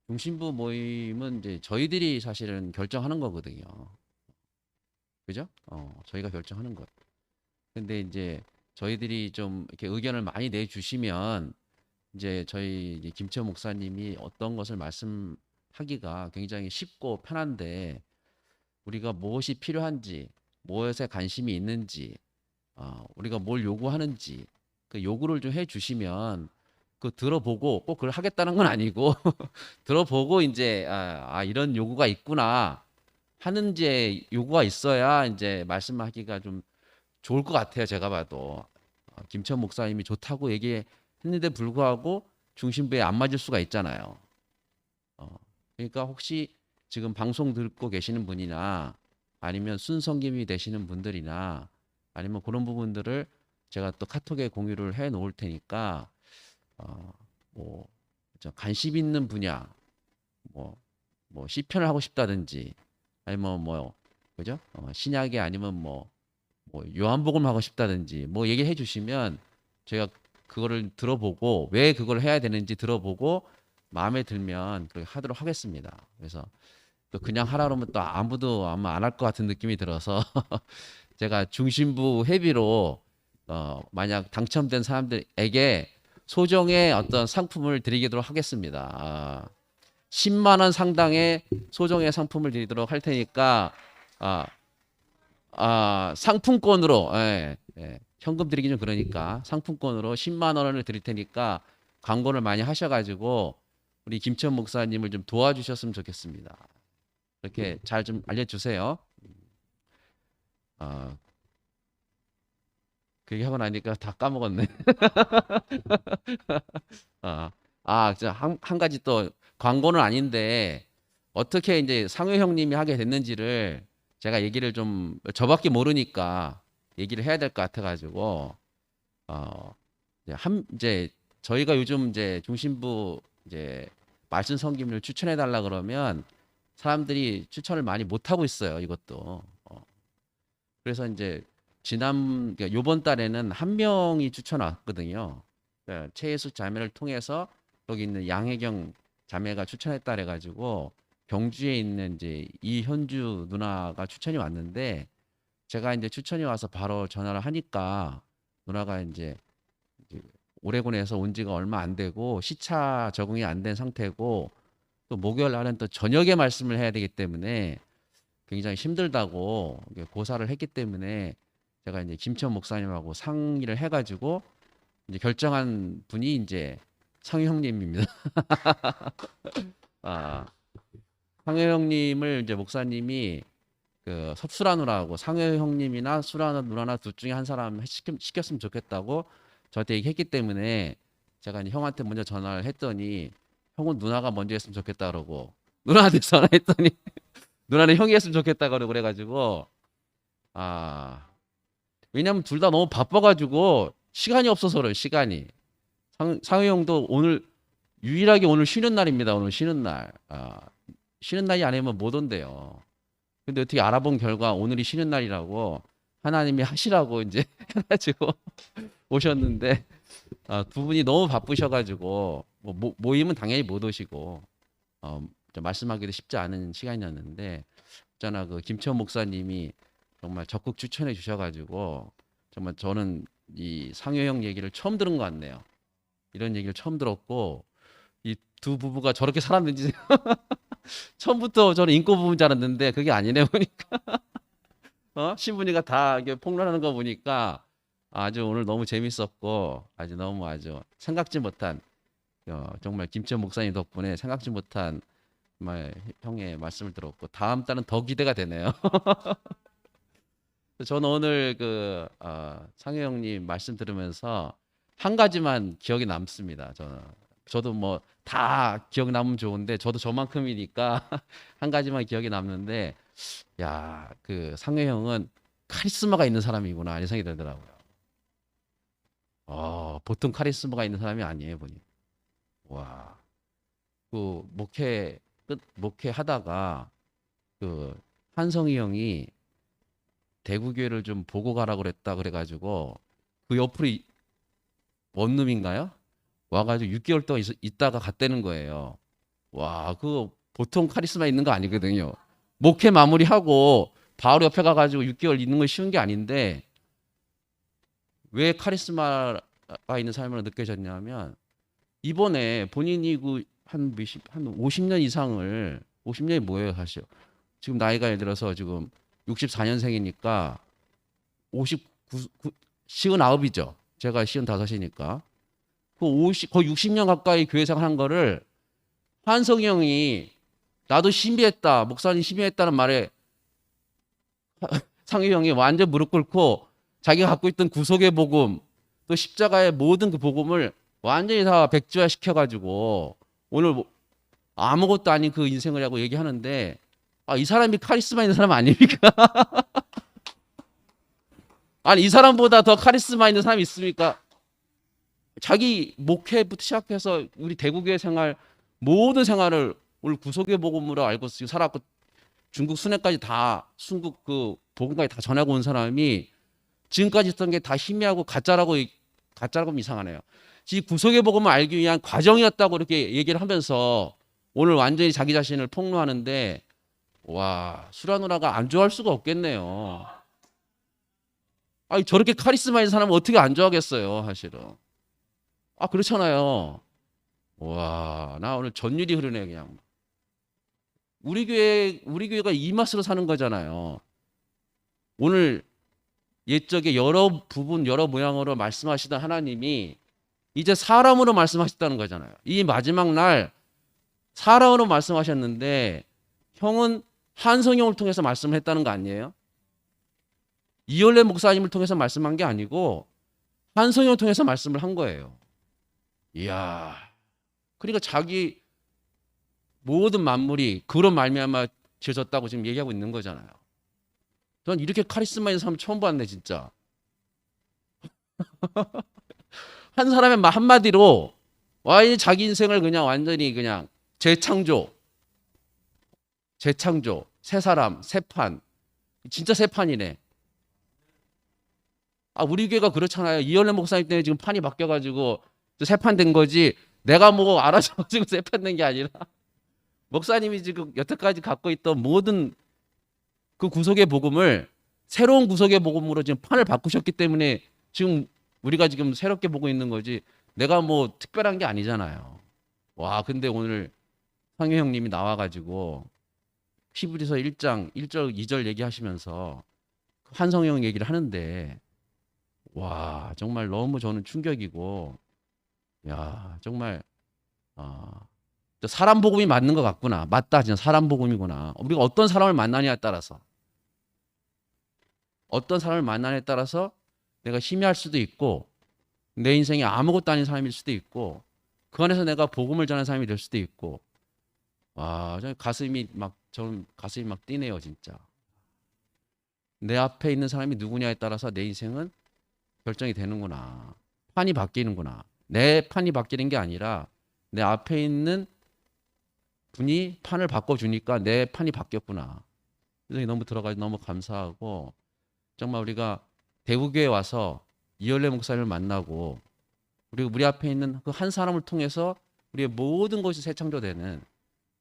중심부 모임은 이제 저희들이 사실은 결정하는 거거든요. 그죠? 저희가 결정하는 것. 근데 이제 저희들이 좀 이렇게 의견을 많이 내주시면 이제 저희 이제 김채원 목사님이 어떤 것을 말씀하기가 굉장히 쉽고 편한데 우리가 무엇이 필요한지, 무엇에 관심이 있는지, 우리가 뭘 요구하는지 그 요구를 좀 해주시면 그 들어보고 꼭 그걸 하겠다는 건 아니고 들어보고 이제 이런 요구가 있구나 하는 이제 요구가 있어야 이제 말씀하기가 좀 좋을 것 같아요. 제가 봐도 김천 목사님이 좋다고 얘기했는데 불구하고 중심부에 안 맞을 수가 있잖아요. 그러니까 혹시 지금 방송 듣고 계시는 분이나 아니면 순성김이 되시는 분들이나 아니면 그런 부분들을 제가 또 카톡에 공유를 해 놓을 테니까 관심 있는 분야 뭐 시편을 하고 싶다든지 아니면 그죠? 신약이 아니면 뭐 요한복음 하고 싶다든지 뭐 얘기해 주시면 제가 그거를 들어보고 왜 그걸 해야 되는지 들어보고 마음에 들면 그렇게 하도록 하겠습니다. 그래서 또 그냥 하라 그러면 또 아무도 아마 안 할 것 같은 느낌이 들어서 제가 중심부 회비로 만약 당첨된 사람들에게 소정의 어떤 상품을 드리도록 하겠습니다. 10만 원 상당의 소정의 상품을 드리도록 할 테니까 상품권으로 현금 드리기 좀 그러니까 상품권으로 10만 원을 드릴 테니까 광고를 많이 하셔가지고 우리 김천 목사님을 좀 도와주셨으면 좋겠습니다. 이렇게 잘 좀 알려주세요. 그 얘기하고 나니까 다 까먹었네. 한 가지 또 광고는 아닌데 어떻게 이제 상회 형님이 하게 됐는지를 제가 얘기를 좀 저밖에 모르니까 얘기를 해야 될 것 같아가지고 이제 저희가 요즘 이제 중심부 이제 말씀 성김을 추천해 달라 그러면 사람들이 추천을 많이 못 하고 있어요. 이것도 그래서 이제 그러니까 요번 달에는 한 명이 추천 왔거든요. 그러니까 최예수 자매를 통해서 여기 있는 양혜경 자매가 추천했다 그래가지고 경주에 있는 이제 이현주 누나가 추천이 왔는데 제가 이제 추천이 와서 바로 전화를 하니까 누나가 이제 오레곤에서 온 지가 얼마 안 되고 시차 적응이 안 된 상태고 또 목요일 날은 또 저녁에 말씀을 해야 되기 때문에 굉장히 힘들다고 고사를 했기 때문에 제가 이제 김천 목사님하고 상의를 해가지고 이제 결정한 분이 이제 상희 형님입니다. 상희 형님을 이제 목사님이 그 섭수라 누나하고 상희 형님이나 수라 누나나 둘 중에 한 사람 시켰으면 좋겠다고 저한테 얘기했기 때문에 제가 이제 형한테 먼저 전화를 했더니 형은 누나가 먼저 했으면 좋겠다 그러고 누나한테 전화했더니 누나는 형이 했으면 좋겠다 그러고 그래가지고 왜냐면 둘 다 너무 바빠가지고 시간이 없어서 그래요. 시간이. 상희 형도 오늘 유일하게 오늘 쉬는 날입니다. 오늘 쉬는 날. 쉬는 날이 아니면 못 온대요. 근데 어떻게 알아본 결과 오늘이 쉬는 날이라고 하나님이 하시라고 이제 해가지고 오셨는데 두 분이 너무 바쁘셔가지고 모임은 당연히 못 오시고 말씀하기도 쉽지 않은 시간이었는데 있잖아 그 김천 목사님이 정말 적극 추천해 주셔가지고 정말 저는 이 상효형 얘기를 처음 들은 것 같네요. 이런 얘기를 처음 들었고 이 두 부부가 저렇게 살았는지 처음부터 저는 인고 부부인 줄 알았는데 그게 아니네 보니까 신분이가 다 이게 폭로하는 거 보니까 아주 오늘 너무 재밌었고 아주 생각지 못한 정말 김천 목사님 덕분에 생각지 못한 정말 형의 말씀을 들었고 다음 달은 더 기대가 되네요. 저는 오늘 그 상혜 형님 말씀 들으면서 한 가지만 기억이 남습니다. 저도 뭐 다 기억 남으면 좋은데 저도 저만큼이니까 한 가지만 기억이 남는데 야, 그 상혜 형은 카리스마가 있는 사람이구나 이런 생각이 들더라고요. 보통 카리스마가 있는 사람이 아니에요 보니. 와, 그 목회 하다가 그 한성희 형이 대구교회를 좀 보고 가라고 그랬다 그래가지고 그 옆으로 원룸인가요? 와가지고 6개월 동안 있다가 갔다는 거예요. 와, 그 보통 카리스마 있는 거 아니거든요. 목회 마무리하고 바로 옆에 가가지고 6개월 있는 건 쉬운 게 아닌데 왜 카리스마가 있는 사람으로 느껴졌냐면 이번에 본인이 한 50년 이상을 50년이 뭐예요 사실 지금 나이가 예를 들어서 지금 64년생이니까 59이죠. 제가 55이니까 거의 60년 가까이 교회 생활한 거를 한성이 형이 나도 신비했다 목사님 신비했다는 말에 상희 형이 완전 무릎 꿇고 자기가 갖고 있던 구속의 복음 또 십자가의 모든 그 복음을 완전히 다 백지화 시켜가지고 오늘 아무것도 아닌 그 인생을 하고 얘기하는데 이 사람이 카리스마 있는 사람 아닙니까? 아니 이 사람보다 더 카리스마 있는 사람이 있습니까? 자기 목회부터 시작해서 우리 대구교회 생활 모든 생활을 오늘 구속의 복음으로 알고 살았고 중국 순회까지 다 순국 그 복음까지 다 전하고 온 사람이 지금까지 했던 게 다 희미하고 가짜라고 하면 이상하네요. 이 구속의 복음을 알기 위한 과정이었다고 이렇게 얘기를 하면서 오늘 완전히 자기 자신을 폭로하는데 와 수라 누나가 안 좋아할 수가 없겠네요. 아니 저렇게 카리스마 있는 사람은 어떻게 안 좋아하겠어요, 사실은. 아 그렇잖아요. 와, 나 오늘 전율이 흐르네 그냥. 우리 교회가 이 맛으로 사는 거잖아요. 오늘 옛적에 여러 부분 여러 모양으로 말씀하시던 하나님이 이제 사람으로 말씀하셨다는 거잖아요. 이 마지막 날 사람으로 말씀하셨는데 형은 한성형을 통해서 말씀을 했다는 거 아니에요? 이열래 목사님을 통해서 말씀한 게 아니고 한성형을 통해서 말씀을 한 거예요. 이야. 그러니까 자기 모든 만물이 그런 말미암아 지어졌다고 지금 얘기하고 있는 거잖아요. 전 이렇게 카리스마 있는 사람 처음 봤네 진짜. 한 사람의 말 한마디로 와, 자기 인생을 그냥 완전히 그냥 재창조, 새 사람, 새 판, 진짜 새 판이네. 아, 우리 교회가 그렇잖아요. 이열래 목사님 때문에 지금 판이 바뀌어가지고 새 판 된 거지. 내가 뭐 알아서 지금 새 판 된 게 아니라 목사님이 지금 여태까지 갖고 있던 모든 그 구속의 복음을 새로운 구속의 복음으로 지금 판을 바꾸셨기 때문에 지금 우리가 지금 새롭게 보고 있는 거지. 내가 뭐 특별한 게 아니잖아요. 와, 근데 오늘 상효 형님이 나와가지고 히브리서 1장 1절 2절 얘기하시면서 한성형 얘기를 하는데 와, 정말 너무 저는 충격이고, 야, 정말 사람 복음이 맞는 것 같구나. 맞다, 진짜 사람 복음이구나. 우리가 어떤 사람을 만나냐에 따라서 내가 희미할 수도 있고 내 인생에 아무것도 아닌 사람일 수도 있고 그 안에서 내가 복음을 전하는 사람이 될 수도 있고. 와, 저는 가슴이 막 뛰네요 진짜. 내 앞에 있는 사람이 누구냐에 따라서 내 인생은 결정이 되는구나. 판이 바뀌는구나. 내 판이 바뀌는 게 아니라 내 앞에 있는 분이 판을 바꿔주니까 내 판이 바뀌었구나. 그래서 너무 들어가서 너무 감사하고, 정말 우리가 대구교회 와서 이열래 목사님을 만나고 우리 앞에 있는 그 한 사람을 통해서 우리의 모든 것이 새창조되는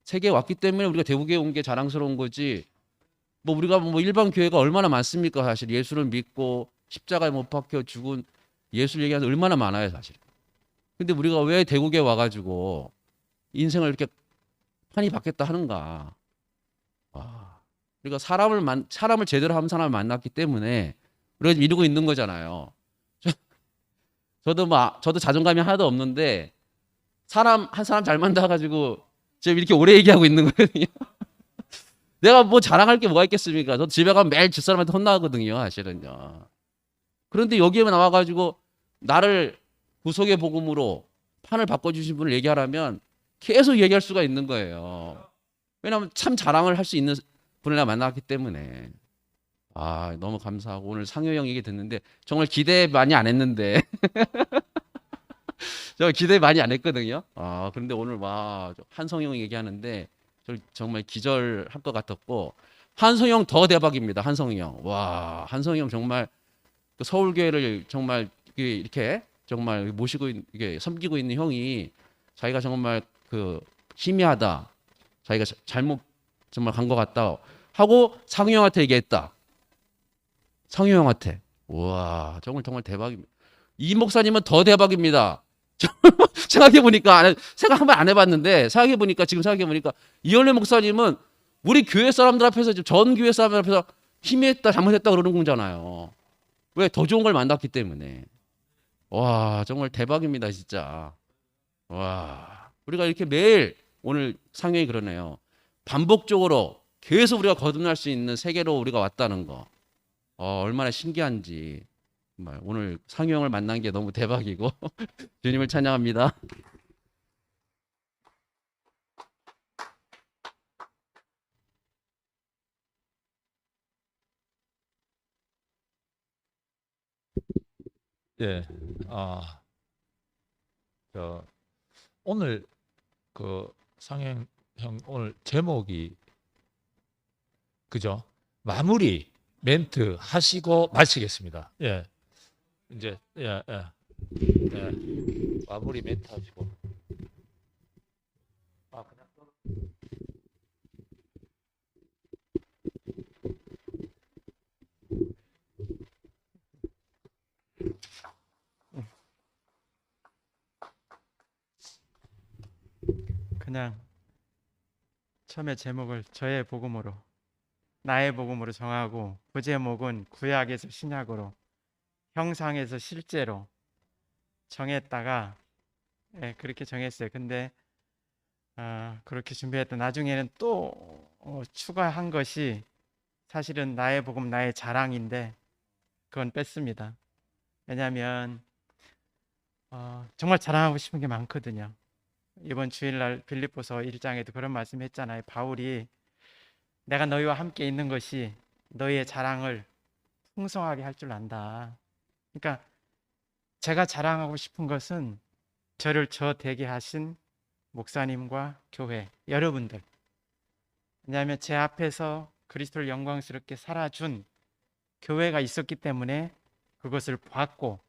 세계에 왔기 때문에 우리가 대구교회 온 게 자랑스러운 거지. 뭐 우리가 뭐 일반 교회가 얼마나 많습니까? 사실 예수를 믿고 십자가에 못 박혀 죽은 예수 얘기하는 얼마나 많아요 사실. 근데 우리가 왜 대구교회 와가지고 인생을 이렇게 판이 바뀌었다 하는가? 우리가 사람을 제대로 하는 사람을 만났기 때문에 우리가 지금 이루고 있는 거잖아요. 저도 자존감이 하나도 없는데 한 사람 잘 만나가지고 지금 이렇게 오래 얘기하고 있는 거거든요. 내가 뭐 자랑할 게 뭐가 있겠습니까? 저도 집에 가면 매일 집사람한테 혼나거든요, 사실은요. 그런데 여기에 나와가지고 나를 구속의 복음으로 판을 바꿔주신 분을 얘기하라면 계속 얘기할 수가 있는 거예요. 왜냐하면 참 자랑을 할 수 있는 분을 내가 만났기 때문에. 너무 감사하고 오늘 상효 형 얘기 듣는데 정말 기대 많이 안 했는데 저 기대 많이 안 했거든요. 그런데 오늘 와 한성형 얘기하는데 저 정말 기절할 것 같았고, 한성형 더 대박입니다. 한성형. 와, 한성형 정말 그 서울교회를 정말 이렇게 정말 모시고 이게 섬기고 있는 형이 자기가 정말 그 희미하다, 자기가 잘못 정말 간 것 같다 하고 상효 형한테 얘기했다. 상효 형한테. 와, 정말 대박입니다. 이 목사님은 더 대박입니다. 생각해보니까 생각한번 안 해봤는데 지금 생각해보니까 이열래 목사님은 우리 교회 사람들 앞에서 전 교회 사람들 앞에서 희미했다 잘못했다 그러는 거잖아요. 왜? 더 좋은 걸 만났기 때문에. 와, 정말 대박입니다 진짜. 와, 우리가 이렇게 매일 오늘 상영이 그러네요. 반복적으로 계속 우리가 거듭날 수 있는 세계로 우리가 왔다는 거. 얼마나 신기한지. 정말 오늘 상영을 만난 게 너무 대박이고 주님을 찬양합니다. 예, 오늘 그 상행 형 오늘 제목이 그죠? 마무리 멘트 하시고 마치겠습니다. 예, 이제 마무리 멘트 하시고. 그냥 그냥 처음에 제목을 저의 복음으로, 나의 복음으로 정하고 부제목은 구약에서 신약으로, 형상에서 실제로 정했다가 그렇게 정했어요. 근데 그렇게 준비했다 나중에는 또 추가한 것이 사실은 나의 복음, 나의 자랑인데 그건 뺐습니다. 왜냐하면 정말 자랑하고 싶은 게 많거든요. 이번 주일날 빌립보서 1장에도 그런 말씀 했잖아요. 바울이 내가 너희와 함께 있는 것이 너희의 자랑을 풍성하게 할 줄 안다. 그러니까 제가 자랑하고 싶은 것은 저를 저 되게 하신 목사님과 교회, 여러분들. 왜냐하면 제 앞에서 그리스도를 영광스럽게 살아준 교회가 있었기 때문에 그것을 봤고,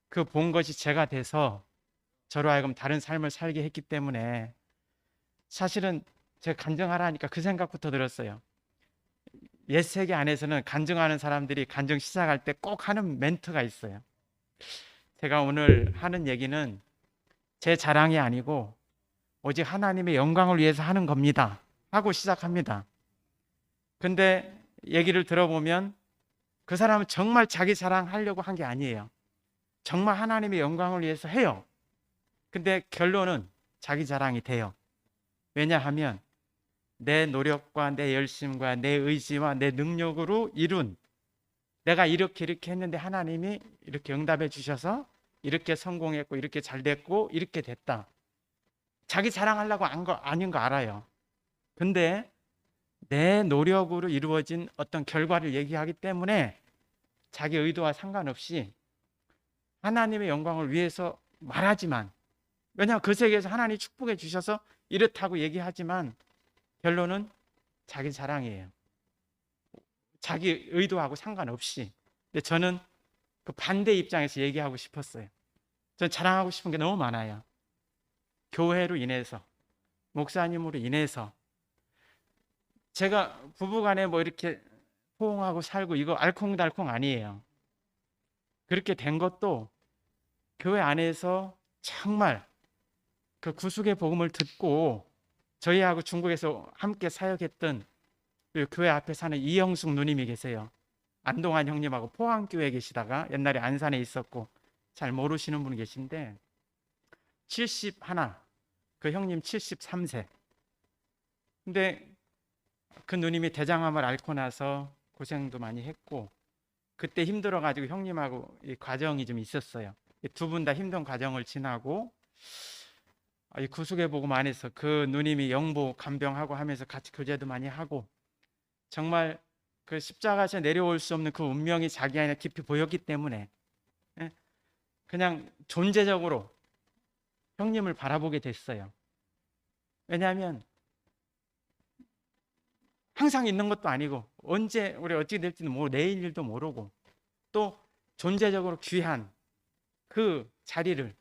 그 본 것이 제가 돼서 저로 하여금 다른 삶을 살게 했기 때문에 사실은 제가 간증하라니까 그 생각부터 들었어요. 옛 세계 안에서는 간증하는 사람들이 간증 시작할 때 꼭 하는 멘트가 있어요. 제가 오늘 하는 얘기는 제 자랑이 아니고 오직 하나님의 영광을 위해서 하는 겁니다 하고 시작합니다. 근데 얘기를 들어보면 그 사람은 정말 자기 자랑하려고 한 게 아니에요. 정말 하나님의 영광을 위해서 해요. 근데 결론은 자기 자랑이 돼요. 왜냐하면 내 노력과 내 열심과 내 의지와 내 능력으로 이룬, 내가 이렇게 했는데 하나님이 이렇게 응답해 주셔서 이렇게 성공했고 이렇게 잘 됐고 이렇게 됐다. 자기 자랑하려고 아닌 거 알아요. 근데 내 노력으로 이루어진 어떤 결과를 얘기하기 때문에 자기 의도와 상관없이 하나님의 영광을 위해서 말하지만, 왜냐하면 그 세계에서 하나님이 축복해 주셔서 이렇다고 얘기하지만 결론은 자기 자랑이에요. 자기 의도하고 상관없이. 근데 저는 그 반대 입장에서 얘기하고 싶었어요. 저는 자랑하고 싶은 게 너무 많아요. 교회로 인해서, 목사님으로 인해서. 제가 부부간에 뭐 이렇게 호응하고 살고 이거 알콩달콩 아니에요. 그렇게 된 것도 교회 안에서 정말 그 구속의 복음을 듣고 저희하고 중국에서 함께 사역했던 그 교회 앞에 사는 이영숙 누님이 계세요. 안동환 형님하고 포항교회에 계시다가 옛날에 안산에 있었고 잘 모르시는 분이 계신데 71, 그 형님 73세. 근데 그 누님이 대장암을 앓고 나서 고생도 많이 했고 그때 힘들어가지고 형님하고 이 과정이 좀 있었어요. 두 분 다 힘든 과정을 지나고 이 구속의 복음 안에서 그 누님이 영보 간병하고 하면서 같이 교제도 많이 하고 정말 그 십자가에서 내려올 수 없는 그 운명이 자기 안에 깊이 보였기 때문에 그냥 존재적으로 형님을 바라보게 됐어요. 왜냐하면 항상 있는 것도 아니고 언제 우리 어찌 될지는 모르고 내일 일도 모르고 또 존재적으로 귀한 그 자리를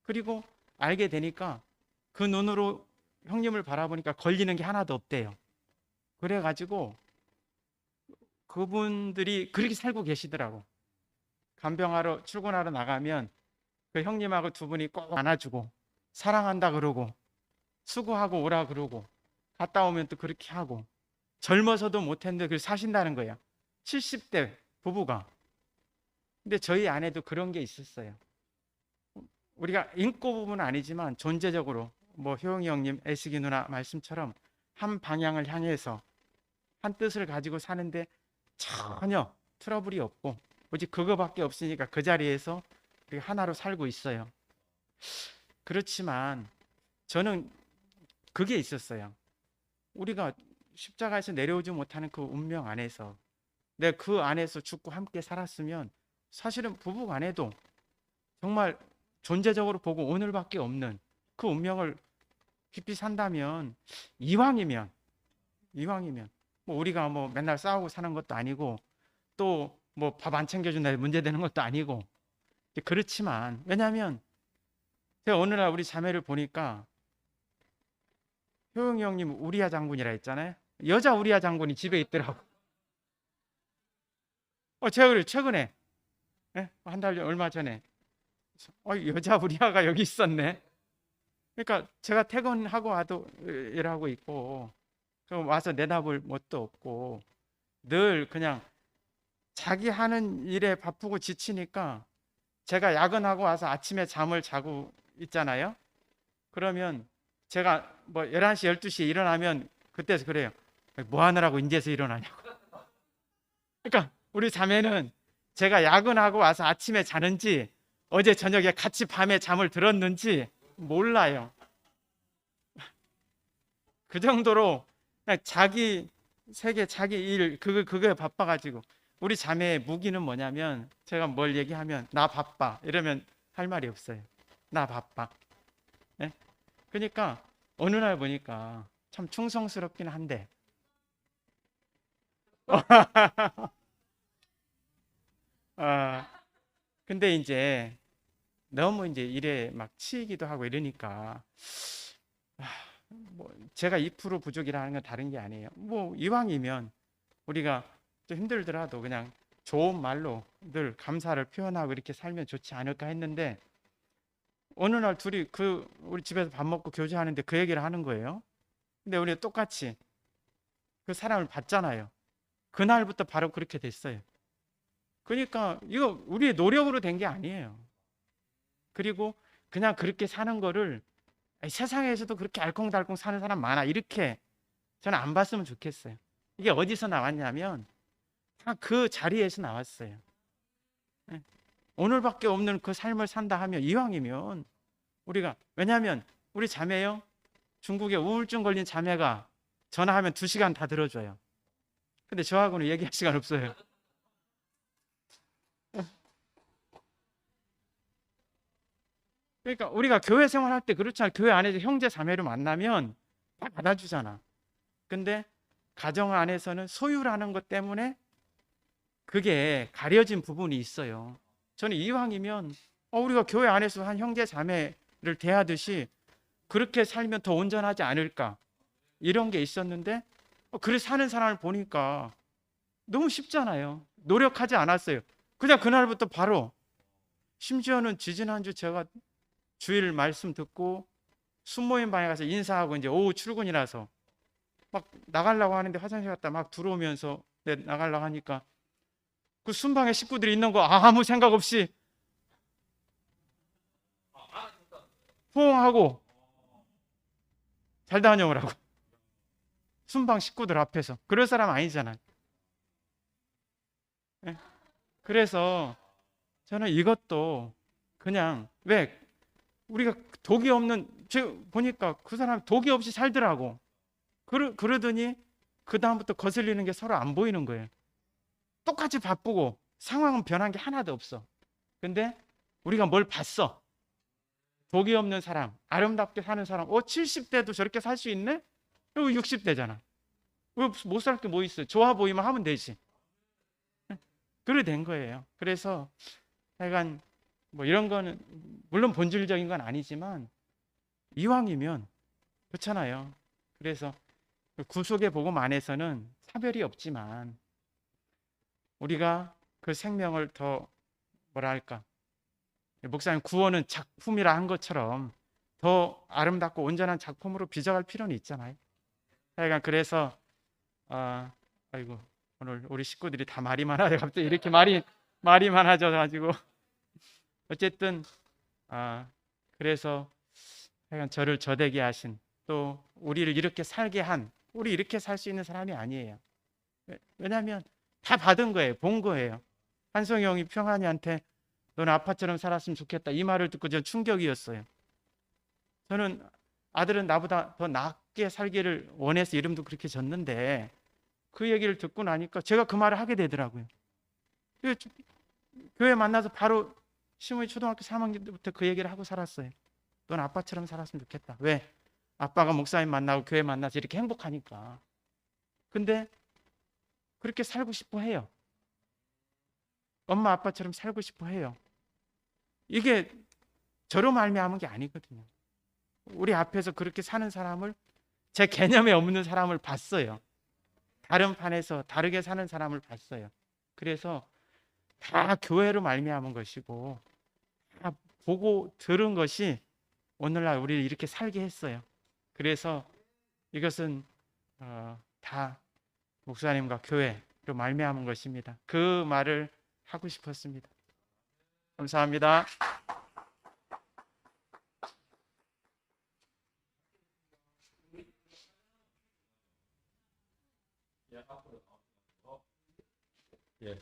그리고 알게 되니까 그 눈으로 형님을 바라보니까 걸리는 게 하나도 없대요. 그래가지고 그분들이 그렇게 살고 계시더라고. 간병하러 출근하러 나가면 그 형님하고 두 분이 꼭 안아주고 사랑한다 그러고 수고하고 오라 그러고 갔다 오면 또 그렇게 하고 젊어서도 못했는데 그걸 사신다는 거야. 70대 부부가. 근데 저희 안에도 그런 게 있었어요. 우리가 인고 부분은 아니지만 존재적으로 뭐 효영이 형님, 애식이 누나 말씀처럼 한 방향을 향해서 한 뜻을 가지고 사는데 전혀 트러블이 없고 오직 그거밖에 없으니까 그 자리에서 하나로 살고 있어요. 그렇지만 저는 그게 있었어요. 우리가 십자가에서 내려오지 못하는 그 운명 안에서 내가 그 안에서 죽고 함께 살았으면 사실은 부부 간에도 정말 존재적으로 보고 오늘밖에 없는 그 운명을 깊이 산다면 이왕이면 뭐 우리가 뭐 맨날 싸우고 사는 것도 아니고 또 뭐 밥 안 챙겨준다 문제되는 것도 아니고 그렇지만 왜냐하면 제가 어느 날 우리 자매를 보니까 효영이 형님 우리아 장군이라 했잖아요. 여자 우리아 장군이 집에 있더라고. 제가 최근에 한 달 얼마 전에 여자 우리아가 여기 있었네. 그러니까 제가 퇴근하고 와도 일하고 있고, 그럼 와서 내다볼 것도 없고, 늘 그냥 자기 하는 일에 바쁘고 지치니까, 제가 야근하고 와서 아침에 잠을 자고 있잖아요. 그러면 제가 뭐 11시, 12시에 일어나면 그때서 그래요. 뭐 하느라고 인제서 일어나냐고. 그러니까 우리 자매는 제가 야근하고 와서 아침에 자는지 어제 저녁에 같이 밤에 잠을 들었는지 몰라요. 그 정도로 그냥 자기 세계, 자기 일, 그거에 바빠가지고. 우리 자매의 무기는 뭐냐면, 제가 뭘 얘기하면 나 바빠 이러면 할 말이 없어요. 나 바빠. 예? 그러니까 어느 날 보니까 참 충성스럽긴 한데 근데 이제 너무 이제 일에 막 치이기도 하고 이러니까, 뭐 제가 2% 부족이라는 건 다른 게 아니에요. 뭐 이왕이면 우리가 좀 힘들더라도 그냥 좋은 말로 늘 감사를 표현하고 이렇게 살면 좋지 않을까 했는데, 어느 날 둘이 우리 집에서 밥 먹고 교제하는데 그 얘기를 하는 거예요. 근데 우리가 똑같이 그 사람을 봤잖아요. 그날부터 바로 그렇게 됐어요. 그러니까 이거 우리의 노력으로 된 게 아니에요. 그리고 그냥 그렇게 사는 거를 세상에서도 그렇게 알콩달콩 사는 사람 많아, 이렇게 저는 안 봤으면 좋겠어요. 이게 어디서 나왔냐면 다 그 자리에서 나왔어요. 오늘밖에 없는 그 삶을 산다 하면, 이왕이면 우리가, 왜냐하면 우리 자매요, 중국에 우울증 걸린 자매가 전화하면 2시간 다 들어줘요. 근데 저하고는 얘기할 시간 없어요. 그러니까 우리가 교회 생활할 때 그렇잖아요. 교회 안에서 형제 자매를 만나면 다 받아주잖아. 근데 가정 안에서는 소유라는 것 때문에 그게 가려진 부분이 있어요. 저는 이왕이면 우리가 교회 안에서 한 형제 자매를 대하듯이 그렇게 살면 더 온전하지 않을까, 이런 게 있었는데, 그렇게 사는 사람을 보니까 너무 쉽잖아요. 노력하지 않았어요. 그냥 그날부터 바로. 심지어는 지지난주 제가 주일 말씀 듣고 순모임 방에 가서 인사하고 이제 오후 출근이라서 막 나가려고 하는데, 화장실 갔다 막 들어오면서 나가려고 하니까 그 순방에 식구들이 있는 거 아무 생각 없이 호응하고 잘 다녀오라고. 순방 식구들 앞에서. 그럴 사람 아니잖아요. 네? 그래서 저는 이것도 그냥, 왜 우리가 독이 없는, 제가 보니까 그 사람 독이 없이 살더라고. 그러더니 그 다음부터 거슬리는 게 서로 안 보이는 거예요. 똑같이 바쁘고 상황은 변한 게 하나도 없어. 근데 우리가 뭘 봤어? 독이 없는 사람, 아름답게 사는 사람, 70대도 저렇게 살 수 있네? 그리고 60대잖아. 못 살 게 뭐 있어요? 좋아 보이면 하면 되지. 그래 된 거예요. 그래서 하여간 뭐 이런 거는 물론 본질적인 건 아니지만 이왕이면 그렇잖아요. 그래서 구속의 복음 안에서는 차별이 없지만 우리가 그 생명을 더 뭐랄까, 목사님 구원은 작품이라 한 것처럼 더 아름답고 온전한 작품으로 빚어갈 필요는 있잖아요. 하여간 그래서 아이고 오늘 우리 식구들이 다 말이 많아요. 갑자기 이렇게 말이 많아져 가지고 어쨌든 그래서 하여간 저를 저되게 하신, 또 우리를 이렇게 살게 한, 우리 이렇게 살 수 있는 사람이 아니에요. 왜냐하면 다 받은 거예요. 본 거예요. 한성이 형이 평안이한테 너는 아빠처럼 살았으면 좋겠다, 이 말을 듣고 저는 충격이었어요. 저는 아들은 나보다 더 낫게 살기를 원해서 이름도 그렇게 졌는데 그 얘기를 듣고 나니까 제가 그 말을 하게 되더라고요. 교회 만나서 바로 시무이 초등학교 3학년 때부터 그 얘기를 하고 살았어요. 넌 아빠처럼 살았으면 좋겠다. 왜? 아빠가 목사님 만나고 교회 만나서 이렇게 행복하니까. 근데 그렇게 살고 싶어 해요. 엄마 아빠처럼 살고 싶어 해요. 이게 저로 말미암은 게 아니거든요. 우리 앞에서 그렇게 사는 사람을, 제 개념에 없는 사람을 봤어요. 다른 판에서 다르게 사는 사람을 봤어요. 그래서 다 교회로 말미암은 것이고 다 보고 들은 것이 오늘날 우리를 이렇게 살게 했어요. 그래서 이것은 다 목사님과 교회로 말미암은 것입니다. 그 말을 하고 싶었습니다. 감사합니다. 예,